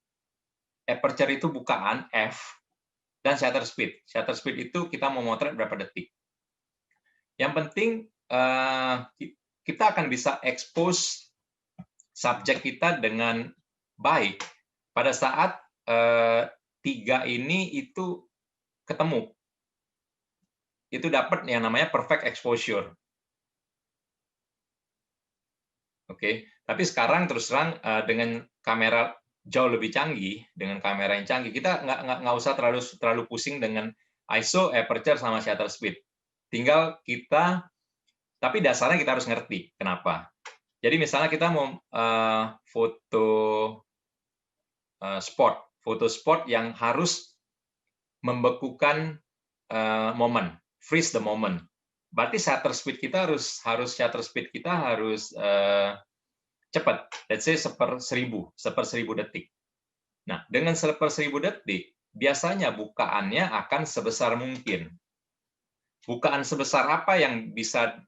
aperture itu bukaan f, dan shutter speed. Shutter speed itu kita mau motret berapa detik. Yang penting kita akan bisa expose subjek kita dengan baik pada saat tiga ini itu ketemu. Itu dapat yang namanya perfect exposure. Oke, tapi sekarang terus terang dengan kamera jauh lebih canggih, dengan kamera yang canggih, kita nggak usah terlalu pusing dengan ISO, aperture, sama shutter speed. Tinggal kita, tapi dasarnya kita harus ngerti kenapa. Jadi misalnya kita mau foto spot yang harus membekukan momen, freeze the moment. Berarti shutter speed kita harus cepat. Let's say seper 1000 detik. Nah, dengan seper 1000 detik, biasanya bukaannya akan sebesar mungkin. Bukaan sebesar apa yang bisa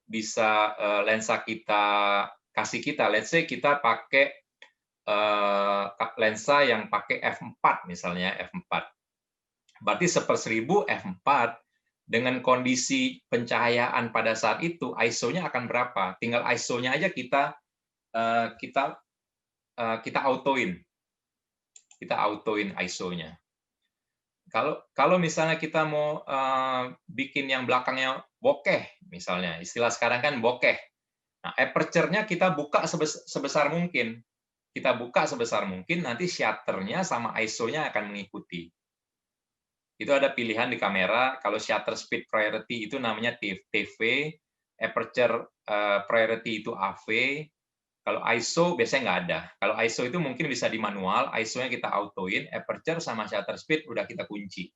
lensa kita kasih kita? Let's say kita pakai lensa yang pakai f4 misalnya, f4. Berarti seper 1000 f4 dengan kondisi pencahayaan pada saat itu, ISO-nya akan berapa? Tinggal ISO-nya aja kita autoin. Kita autoin ISO-nya. Kalau misalnya kita mau bikin yang belakangnya bokeh, misalnya, istilah sekarang kan bokeh. Nah, aperture-nya kita buka sebesar mungkin. Kita buka sebesar mungkin, nanti shutter-nya sama ISO-nya akan mengikuti. Itu ada pilihan di kamera, kalau shutter speed priority itu namanya TV, aperture priority itu AV, Kalau ISO biasanya nggak ada. Kalau ISO itu mungkin bisa di manual, ISO-nya kita autoin, aperture sama shutter speed udah kita kunci.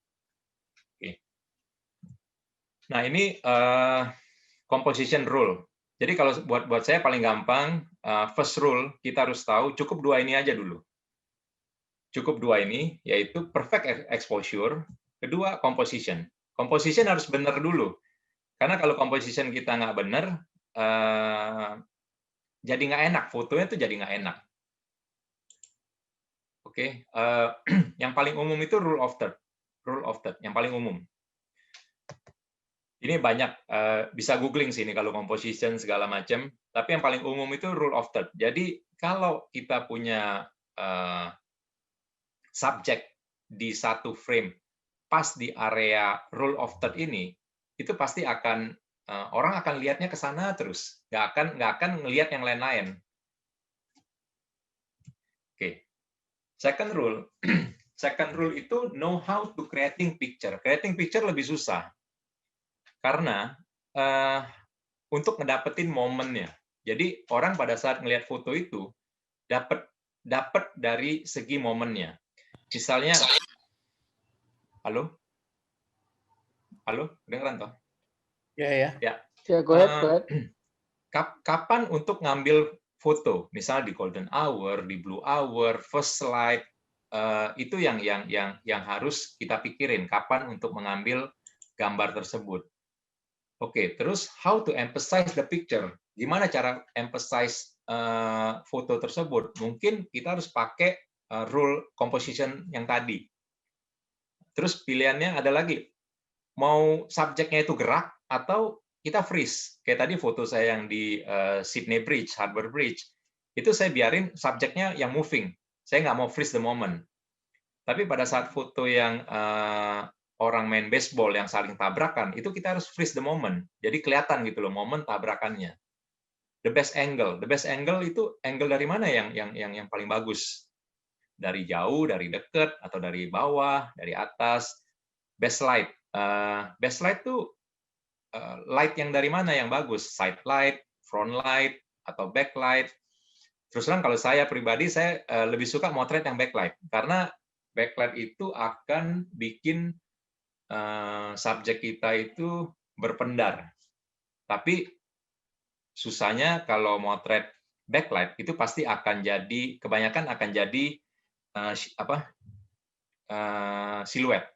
Oke. Nah, ini composition rule. Jadi kalau buat saya paling gampang, first rule kita harus tahu cukup dua ini aja dulu. Cukup dua ini, yaitu perfect exposure, kedua composition. Composition harus benar dulu. Karena kalau composition kita nggak benar, jadi nggak enak, fotonya tuh jadi nggak enak. Oke, yang paling umum itu rule of third, yang paling umum. Ini banyak, bisa googling sini kalau composition segala macam, tapi yang paling umum itu rule of third. Jadi kalau kita punya subjek di satu frame pas di area rule of third ini, itu pasti akan orang akan lihatnya ke sana terus, nggak akan ngelihat yang lain-lain. Oke, second rule, second rule itu know how to creating picture. Creating picture lebih susah karena untuk ngedapetin momennya. Jadi orang pada saat ngelihat foto itu dapat dari segi momennya. Misalnya, halo, dengeran toh? Ya. Ya. Ya, go ahead. Kapan untuk ngambil foto? Misalnya di golden hour, di blue hour, first slide, itu yang harus kita pikirin. Kapan untuk mengambil gambar tersebut? Oke, terus how to emphasize the picture? Gimana cara emphasize foto tersebut? Mungkin kita harus pakai rule composition yang tadi. Terus pilihannya ada lagi, mau subjeknya itu gerak atau kita freeze. Kayak tadi foto saya yang di Sydney Bridge, Harbour Bridge, itu saya biarin subjeknya yang moving. Saya nggak mau freeze the moment. Tapi pada saat foto yang orang main baseball yang saling tabrakan, itu kita harus freeze the moment. Jadi kelihatan gitu loh momen tabrakannya. The best angle itu angle dari mana yang paling bagus? Dari jauh, dari dekat, atau dari bawah, dari atas. Best light. Best light tuh light yang dari mana yang bagus? Side light, front light, atau backlight. Terus terang kalau saya pribadi, saya lebih suka motret yang backlight. Karena backlight itu akan bikin subjek kita itu berpendar. Tapi susahnya kalau motret backlight itu pasti akan jadi, kebanyakan akan jadi siluet.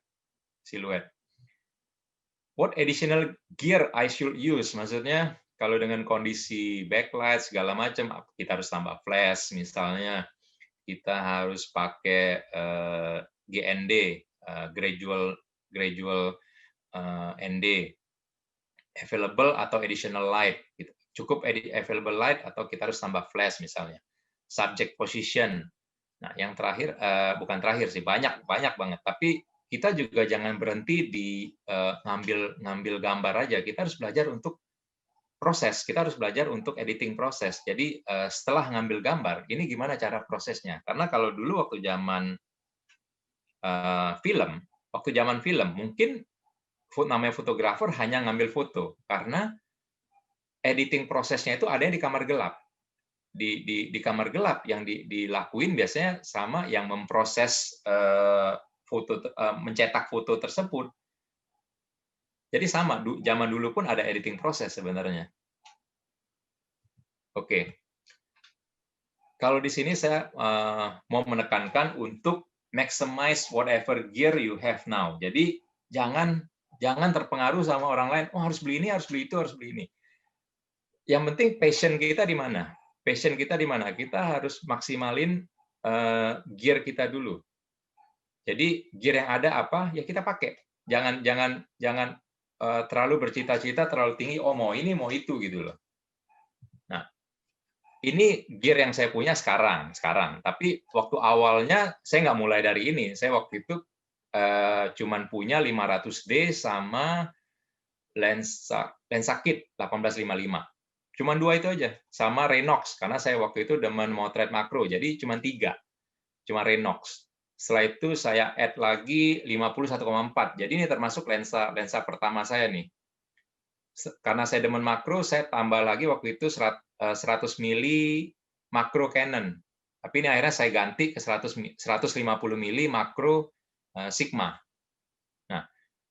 What additional gear I should use? Maksudnya kalau dengan kondisi backlight segala macam, kita harus tambah flash misalnya, kita harus pakai GND, gradual ND, available atau additional light. Cukup available light atau kita harus tambah flash misalnya. Subject position. Nah, yang terakhir bukan terakhir sih, banyak banget. Tapi kita juga jangan berhenti di ngambil gambar aja. Kita harus belajar untuk proses. Kita harus belajar untuk editing proses. Jadi setelah ngambil gambar, ini gimana cara prosesnya? Karena kalau dulu waktu zaman film, mungkin namanya fotografer hanya ngambil foto karena editing prosesnya itu ada yang di kamar gelap. Di kamar gelap yang dilakuin biasanya sama yang memproses mencetak foto tersebut. Jadi sama, zaman dulu pun ada editing proses sebenarnya. Oke. Kalau di sini saya mau menekankan untuk maximize whatever gear you have now. Jadi jangan terpengaruh sama orang lain, oh harus beli ini, harus beli itu, harus beli ini. Yang penting passion kita di mana? Passion kita di mana? Kita harus maksimalin gear kita dulu. Jadi gear yang ada apa ya kita pakai. Jangan terlalu bercita-cita terlalu tinggi. Oh mau ini mau itu gitu loh. Nah ini gear yang saya punya sekarang. Tapi waktu awalnya saya nggak mulai dari ini. Saya waktu itu cuman punya 500D sama lensa kit 1855. Cuman 2 itu aja. Sama Renox karena saya waktu itu demen motret makro. Jadi cuman 3. Cuma Renox. Setelah itu saya add lagi 51,4. Jadi ini termasuk lensa pertama saya nih. Karena saya demen makro, saya tambah lagi waktu itu 100 mili makro Canon. Tapi ini akhirnya saya ganti ke 150 mili makro Sigma. Nah,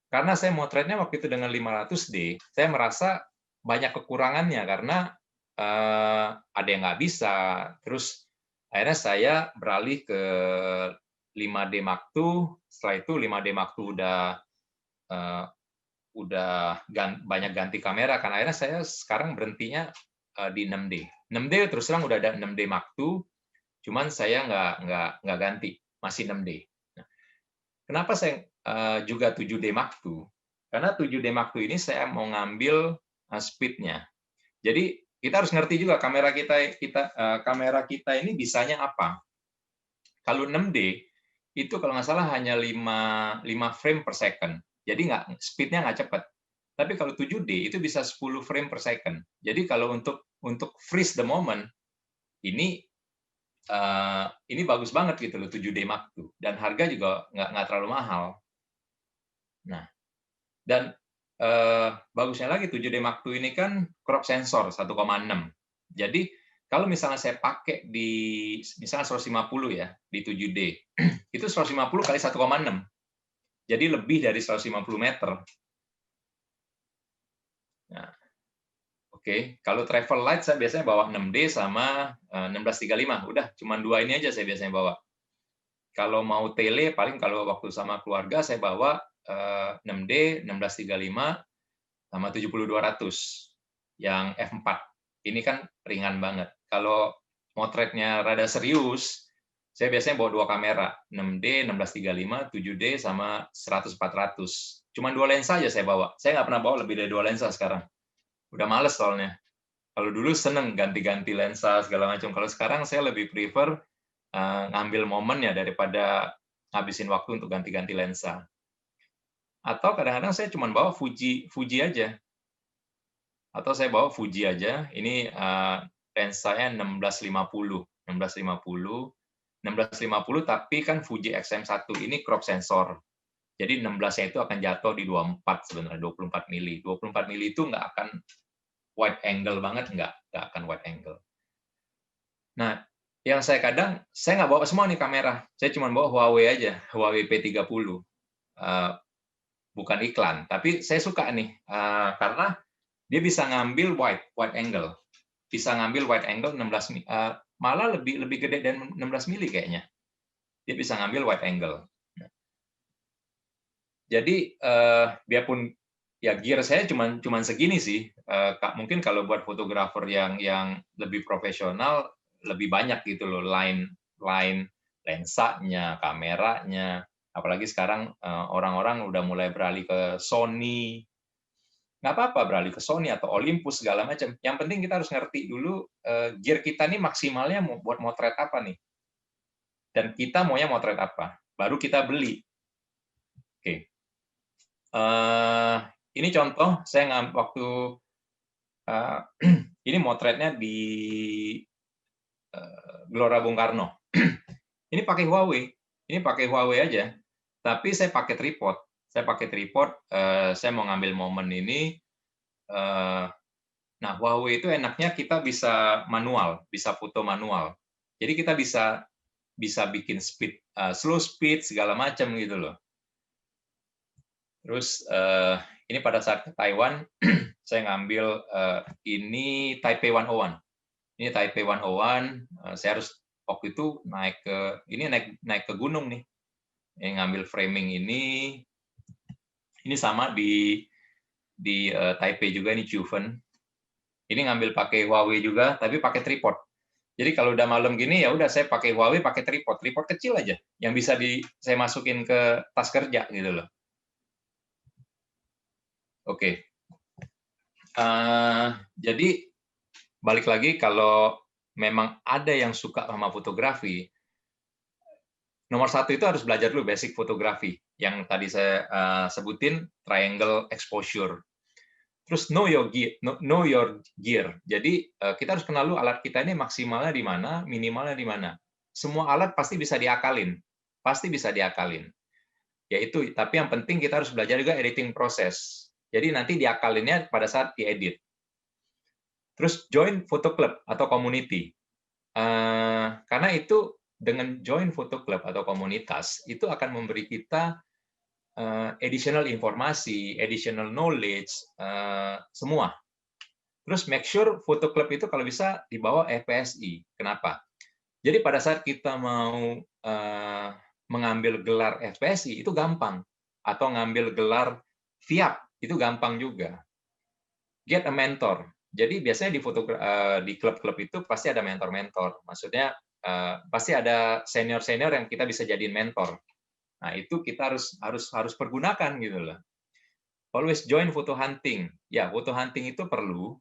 karena saya motretnya waktu itu dengan 500D, saya merasa banyak kekurangannya karena ada yang nggak bisa. Terus akhirnya saya beralih ke 5D Mark II. Setelah itu 5D Mark II udah banyak ganti kamera, karena akhirnya saya sekarang berhentinya di 6D. 6D terus terang udah ada 6D Mark II, cuman saya nggak ganti, masih 6D. Nah, kenapa saya juga 7D Mark II? Karena 7D Mark II ini saya mau ngambil speed-nya. Jadi kita harus ngerti juga kamera kita ini bisanya apa. Kalau 6D itu kalau nggak salah hanya 5 frame per second. Jadi speed-nya nggak cepat. Tapi kalau 7D itu bisa 10 frame per second. Jadi kalau untuk freeze the moment, ini bagus banget gitu loh 7D Mark II. Dan harga juga nggak terlalu mahal. Nah, dan bagusnya lagi 7D Mark II ini kan crop sensor 1,6. Jadi kalau misalnya saya pakai di misalnya 150 ya di 7D, itu 150 kali 1,6. Jadi lebih dari 150 meter. Nah, oke. Kalau travel light saya biasanya bawa 6D sama 1635. Udah, cuma dua ini aja saya biasanya bawa. Kalau mau tele, paling kalau waktu sama keluarga saya bawa 6D, 1635, sama 70-200 yang f4. Ini kan ringan banget. Kalau motretnya rada serius, saya biasanya bawa dua kamera, 6D, 1635, 7D, sama 100-400. Cuma dua lensa aja saya bawa. Saya nggak pernah bawa lebih dari dua lensa sekarang. Udah males soalnya. Kalau dulu seneng ganti-ganti lensa segala macam. Kalau sekarang saya lebih prefer ngambil momen ya daripada ngabisin waktu untuk ganti-ganti lensa. Atau kadang-kadang saya cuma bawa Fuji aja. Atau saya bawa Fuji aja. Ini lensanya 1650, 1650 tapi kan Fuji XM1 ini crop sensor. Jadi 16-nya itu akan jatuh di 24 sebenarnya, 24 mili. 24 mili itu nggak akan wide angle banget, nggak akan wide angle. Nah, yang saya nggak bawa semua nih kamera. Saya cuma bawa Huawei aja, Huawei P30. Bukan iklan, tapi saya suka nih, karena dia bisa ngambil wide angle. Bisa ngambil wide angle 16 mili, malah lebih gede dari 16 mili kayaknya. Dia bisa ngambil wide angle. Jadi biarpun ya gear saya cuma segini sih, mungkin kalau buat fotografer yang lebih profesional lebih banyak gitu loh, line lensanya, kameranya, apalagi sekarang orang-orang udah mulai beralih ke Sony. Nggak apa-apa beralih ke Sony atau Olympus segala macam. Yang penting kita harus ngerti dulu gear kita nih maksimalnya mau buat motret apa nih, dan kita maunya motret apa, baru kita beli. Oke. Ini contoh saya waktu ini motretnya di Gelora Bung Karno. Ini pakai Huawei aja, tapi saya pakai tripod. Saya mau ngambil momen ini. Nah, Huawei itu enaknya kita bisa manual, bisa foto manual. Jadi kita bisa bikin speed, slow speed segala macam gitu loh. Terus ini pada saat ke Taiwan, saya ngambil ini Taipei 101. Ini Taipei 101, saya harus waktu itu naik ke gunung nih. Yang ngambil framing ini sama di Taipei juga, ini Juven. Ini ngambil pakai Huawei juga, tapi pakai tripod. Jadi kalau udah malam gini ya udah saya pakai Huawei, pakai tripod kecil aja yang bisa saya masukin ke tas kerja gitu loh. Oke. Jadi balik lagi, kalau memang ada yang suka sama fotografi, nomor satu itu harus belajar dulu basic fotografi yang tadi saya sebutin, triangle exposure. Terus know your gear. Jadi kita harus kenal dulu alat kita ini maksimalnya di mana, minimalnya di mana. Semua alat pasti bisa diakalin. Yaitu, tapi yang penting kita harus belajar juga editing proses. Jadi nanti diakalinnya pada saat diedit. Terus join photo club atau community. Karena itu dengan join foto club atau komunitas itu akan memberi kita additional informasi, additional knowledge, semua. Terus make sure foto club itu kalau bisa dibawa FPSI. Kenapa? Jadi pada saat kita mau mengambil gelar FPSI itu gampang, atau ngambil gelar FIAP itu gampang juga. Get a mentor. Jadi biasanya di klub-klub itu pasti ada mentor-mentor. Maksudnya pasti ada senior-senior yang kita bisa jadiin mentor. Nah, itu kita harus pergunakan gitu loh. Always join photo hunting. Ya, photo hunting itu perlu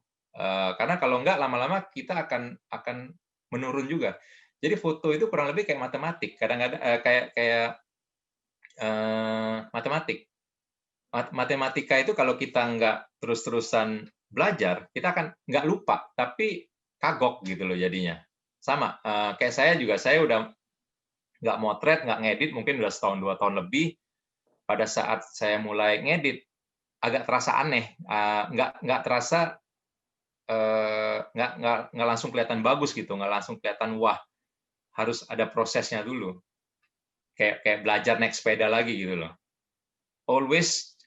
karena kalau enggak lama-lama kita akan menurun juga. Jadi foto itu kurang lebih kayak matematik. Kadang-kadang kayak matematik. Matematika itu kalau kita nggak terus-terusan belajar, kita akan nggak lupa, tapi kagok gitu loh jadinya. Sama, kayak saya juga, saya udah nggak motret, nggak ngedit, mungkin udah setahun, 2 tahun lebih. Pada saat saya mulai ngedit, agak terasa aneh, nggak terasa, nggak langsung kelihatan bagus gitu, nggak langsung kelihatan wah, harus ada prosesnya dulu. Kayak belajar naik sepeda lagi gitu loh. Always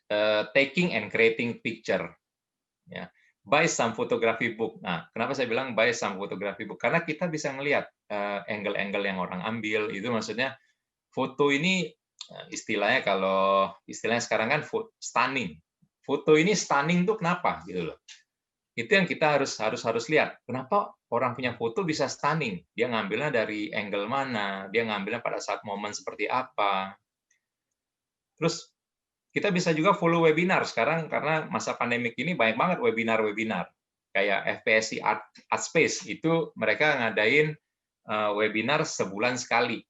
taking and creating picture. Ya, buy some photography book. Nah, kenapa saya bilang buy some photography book? Karena kita bisa melihat angle-angle yang orang ambil. Itu maksudnya foto ini istilahnya kalau istilahnya sekarang kan stunning. Foto ini stunning tuh kenapa gitu loh. Itu yang kita harus lihat. Kenapa orang punya foto bisa stunning? Dia ngambilnya dari angle mana? Dia ngambilnya pada saat momen seperti apa? Terus kita bisa juga follow webinar sekarang karena masa pandemik ini banyak banget webinar-webinar. Kayak FPSI Art Space itu mereka ngadain webinar sebulan sekali.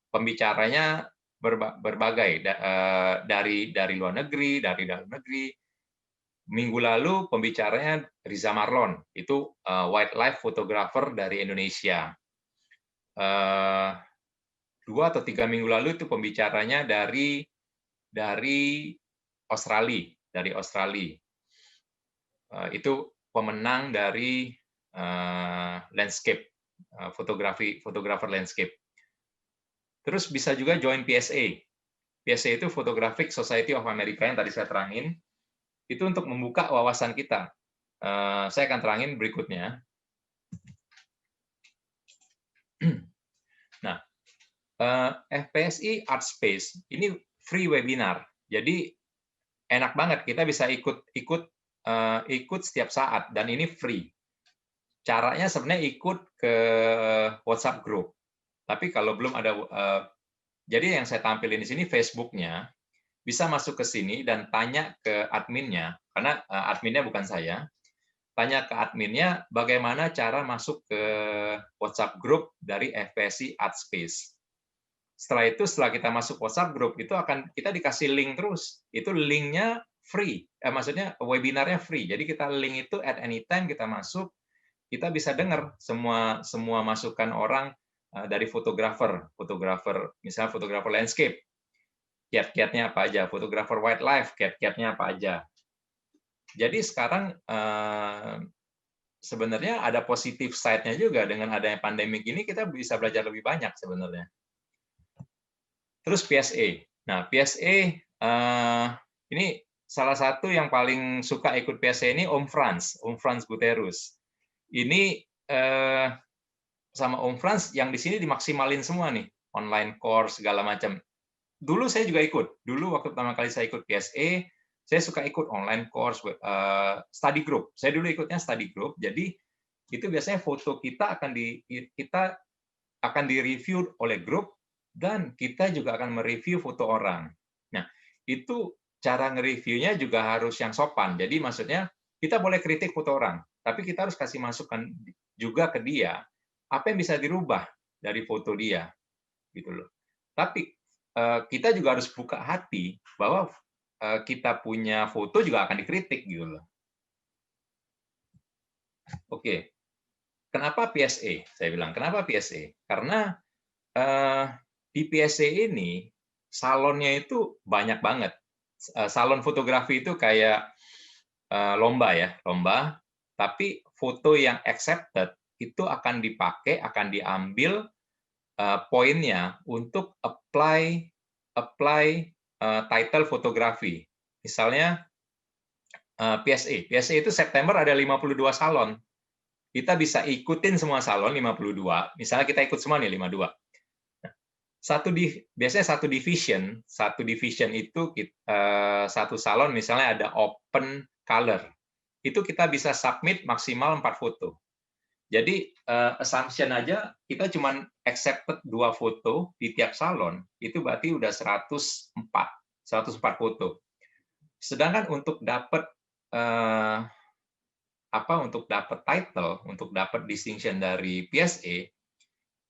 Pembicaranya berbagai dari luar negeri, dari dalam negeri. Minggu lalu pembicaranya Riza Marlon, itu wildlife photographer dari Indonesia. 2 atau 3 minggu lalu itu pembicaranya dari Australia, itu pemenang dari landscape, fotografer landscape. Terus bisa juga join PSA. PSA itu Photographic Society of America yang tadi saya terangin. Itu untuk membuka wawasan kita. Saya akan terangin berikutnya. Nah, FPSI Art Space ini free webinar. Jadi enak banget, kita bisa ikut setiap saat dan ini free. Caranya sebenarnya ikut ke WhatsApp group. Tapi kalau belum ada, jadi yang saya tampilin di sini Facebook-nya, bisa masuk ke sini dan tanya ke adminnya, karena adminnya bukan saya. Tanya ke adminnya bagaimana cara masuk ke WhatsApp group dari FPSI Art Space. Setelah itu, setelah kita masuk WhatsApp group, itu akan kita dikasih link terus. Itu linknya free, maksudnya webinarnya free. Jadi kita link itu at any time kita masuk, kita bisa dengar semua masukan orang dari fotografer, misalnya fotografer landscape, kiat-kiatnya apa aja, fotografer wildlife, kiat-kiatnya apa aja. Jadi sekarang sebenarnya ada positif side-nya juga dengan adanya pandemi ini, kita bisa belajar lebih banyak sebenarnya. Terus PSA. Nah, PSA ini salah satu yang paling suka ikut PSA ini Om Frans Guterus. Ini sama Om Frans yang di sini dimaksimalin semua nih, online course segala macam. Dulu saya juga ikut. Dulu waktu pertama kali saya ikut PSA, saya suka ikut online course, study group. Saya dulu ikutnya study group. Jadi itu biasanya foto kita akan direview oleh grup dan kita juga akan mereview foto orang. Nah, itu cara nge-reviewnya juga harus yang sopan. Jadi maksudnya kita boleh kritik foto orang, tapi kita harus kasih masukan juga ke dia apa yang bisa dirubah dari foto dia, gitu loh. Tapi kita juga harus buka hati bahwa kita punya foto juga akan dikritik, gitu loh. Oke, kenapa PSA? Saya bilang kenapa PSA? Karena di PSA ini salonnya itu banyak banget. Salon fotografi itu kayak lomba ya, lomba. Tapi foto yang accepted itu akan dipakai, akan diambil poinnya untuk apply title fotografi. Misalnya PSA. PSA itu September ada 52 salon. Kita bisa ikutin semua salon 52. Misalnya kita ikut semua nih 52. Biasanya satu division itu satu salon misalnya ada open color. Itu kita bisa submit maksimal 4 foto. Jadi assumption aja kita cuma accepted 2 foto di tiap salon, itu berarti udah 104 foto. Sedangkan untuk dapat title, untuk dapat distinction dari PSA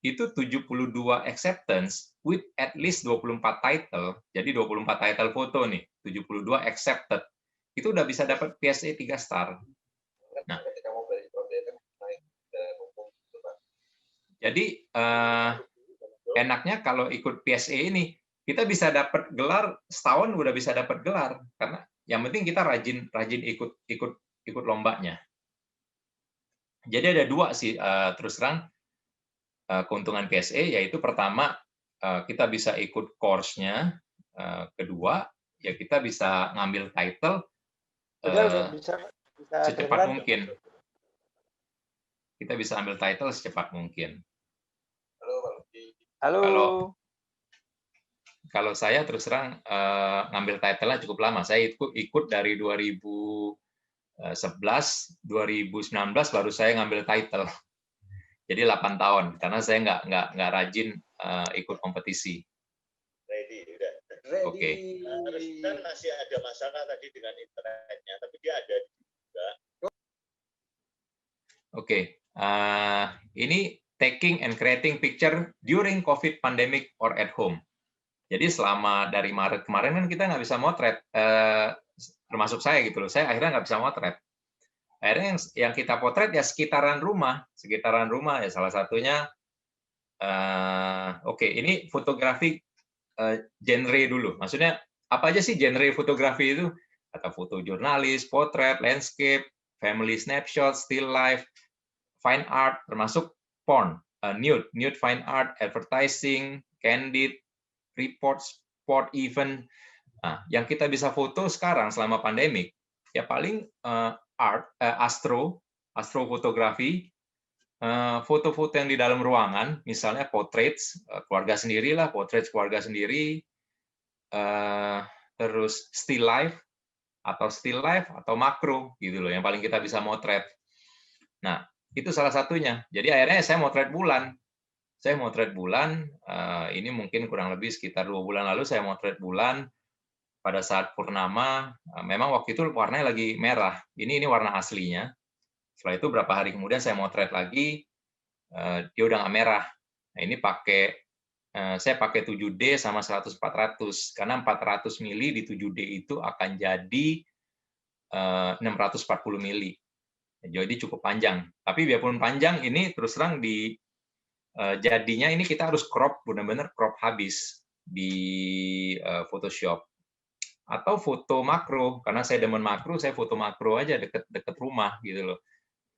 itu 72 acceptance with at least 24 title. Jadi 24 title foto nih, 72 accepted. Itu udah bisa dapat PSA 3 star. Nah, jadi enaknya kalau ikut PSA ini kita bisa dapat gelar setahun udah bisa dapat gelar karena yang penting kita rajin ikut lombanya. Jadi ada 2 sih terus terang keuntungan PSA, yaitu pertama kita bisa ikut course-nya, kedua ya kita bisa ngambil title secepat mungkin. Kita bisa ambil title secepat mungkin. Halo. Kalau saya terus terang ngambil title-nya cukup lama. Saya ikut dari 2011, 2019 baru saya ngambil title. Jadi 8 tahun karena saya nggak rajin ikut kompetisi. Ready, udah. Oke. Kan masih ada masalah tadi dengan internetnya, tapi dia ada juga. Oke. Ini taking and creating picture during COVID pandemic or at home. Jadi selama dari Maret kemarin kan kita nggak bisa motret, termasuk saya gitu loh. Saya akhirnya nggak bisa motret. Akhirnya yang kita potret ya sekitaran rumah ya salah satunya. Oke, ini fotografi genre dulu. Maksudnya apa aja sih genre fotografi itu? Ada foto jurnalis, potret, landscape, family snapshot, still life, fine art, termasuk porn, nude fine art, advertising, candid, report, sport event. Nah, yang kita bisa foto sekarang selama pandemik ya paling astrofotografi, foto-foto yang di dalam ruangan, misalnya portraits keluarga sendiri lah, portraits keluarga sendiri, terus still life atau makro gitu loh, yang paling kita bisa motret. Nah, itu salah satunya. Jadi akhirnya saya motret bulan. Ini mungkin kurang lebih sekitar 2 bulan lalu saya motret bulan pada saat purnama. Memang waktu itu warnanya lagi merah. Ini warna aslinya. Setelah itu berapa hari kemudian saya motret lagi, dia udah nggak merah. Nah, ini saya pakai 7D sama 100/400 karena 400 mili di 7D itu akan jadi 640 mili. Jadi cukup panjang. Tapi biarpun panjang, ini terus terang jadinya ini kita harus crop, benar-benar crop habis di Photoshop. Atau foto makro, karena saya demen makro, saya foto makro aja deket rumah gitu loh.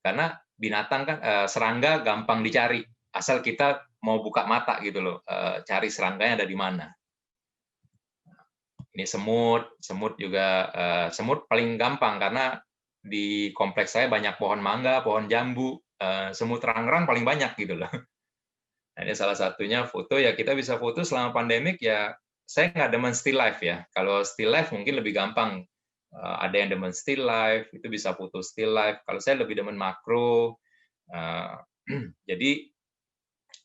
Karena binatang kan, serangga gampang dicari, asal kita mau buka mata gitu loh, cari serangganya ada di mana. Ini semut juga, semut paling gampang karena di kompleks saya banyak pohon mangga, pohon jambu, semut rangrang paling banyak gitu loh. Nah, ini salah satunya foto ya kita bisa foto selama pandemik ya. Saya nggak demen still life ya. Kalau still life mungkin lebih gampang. Ada yang demen still life, itu bisa foto still life. Kalau saya lebih demen makro. Jadi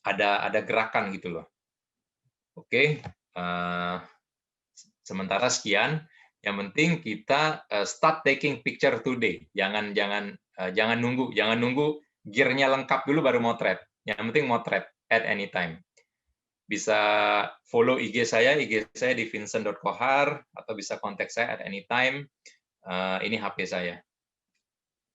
ada gerakan gitu loh. Oke. Sementara sekian. Yang penting kita start taking picture today. Jangan nunggu gear-nya lengkap dulu baru motret. Yang penting motret at any time. Bisa follow IG saya di vincent.kohar, atau bisa kontak saya at any time. Ini HP saya.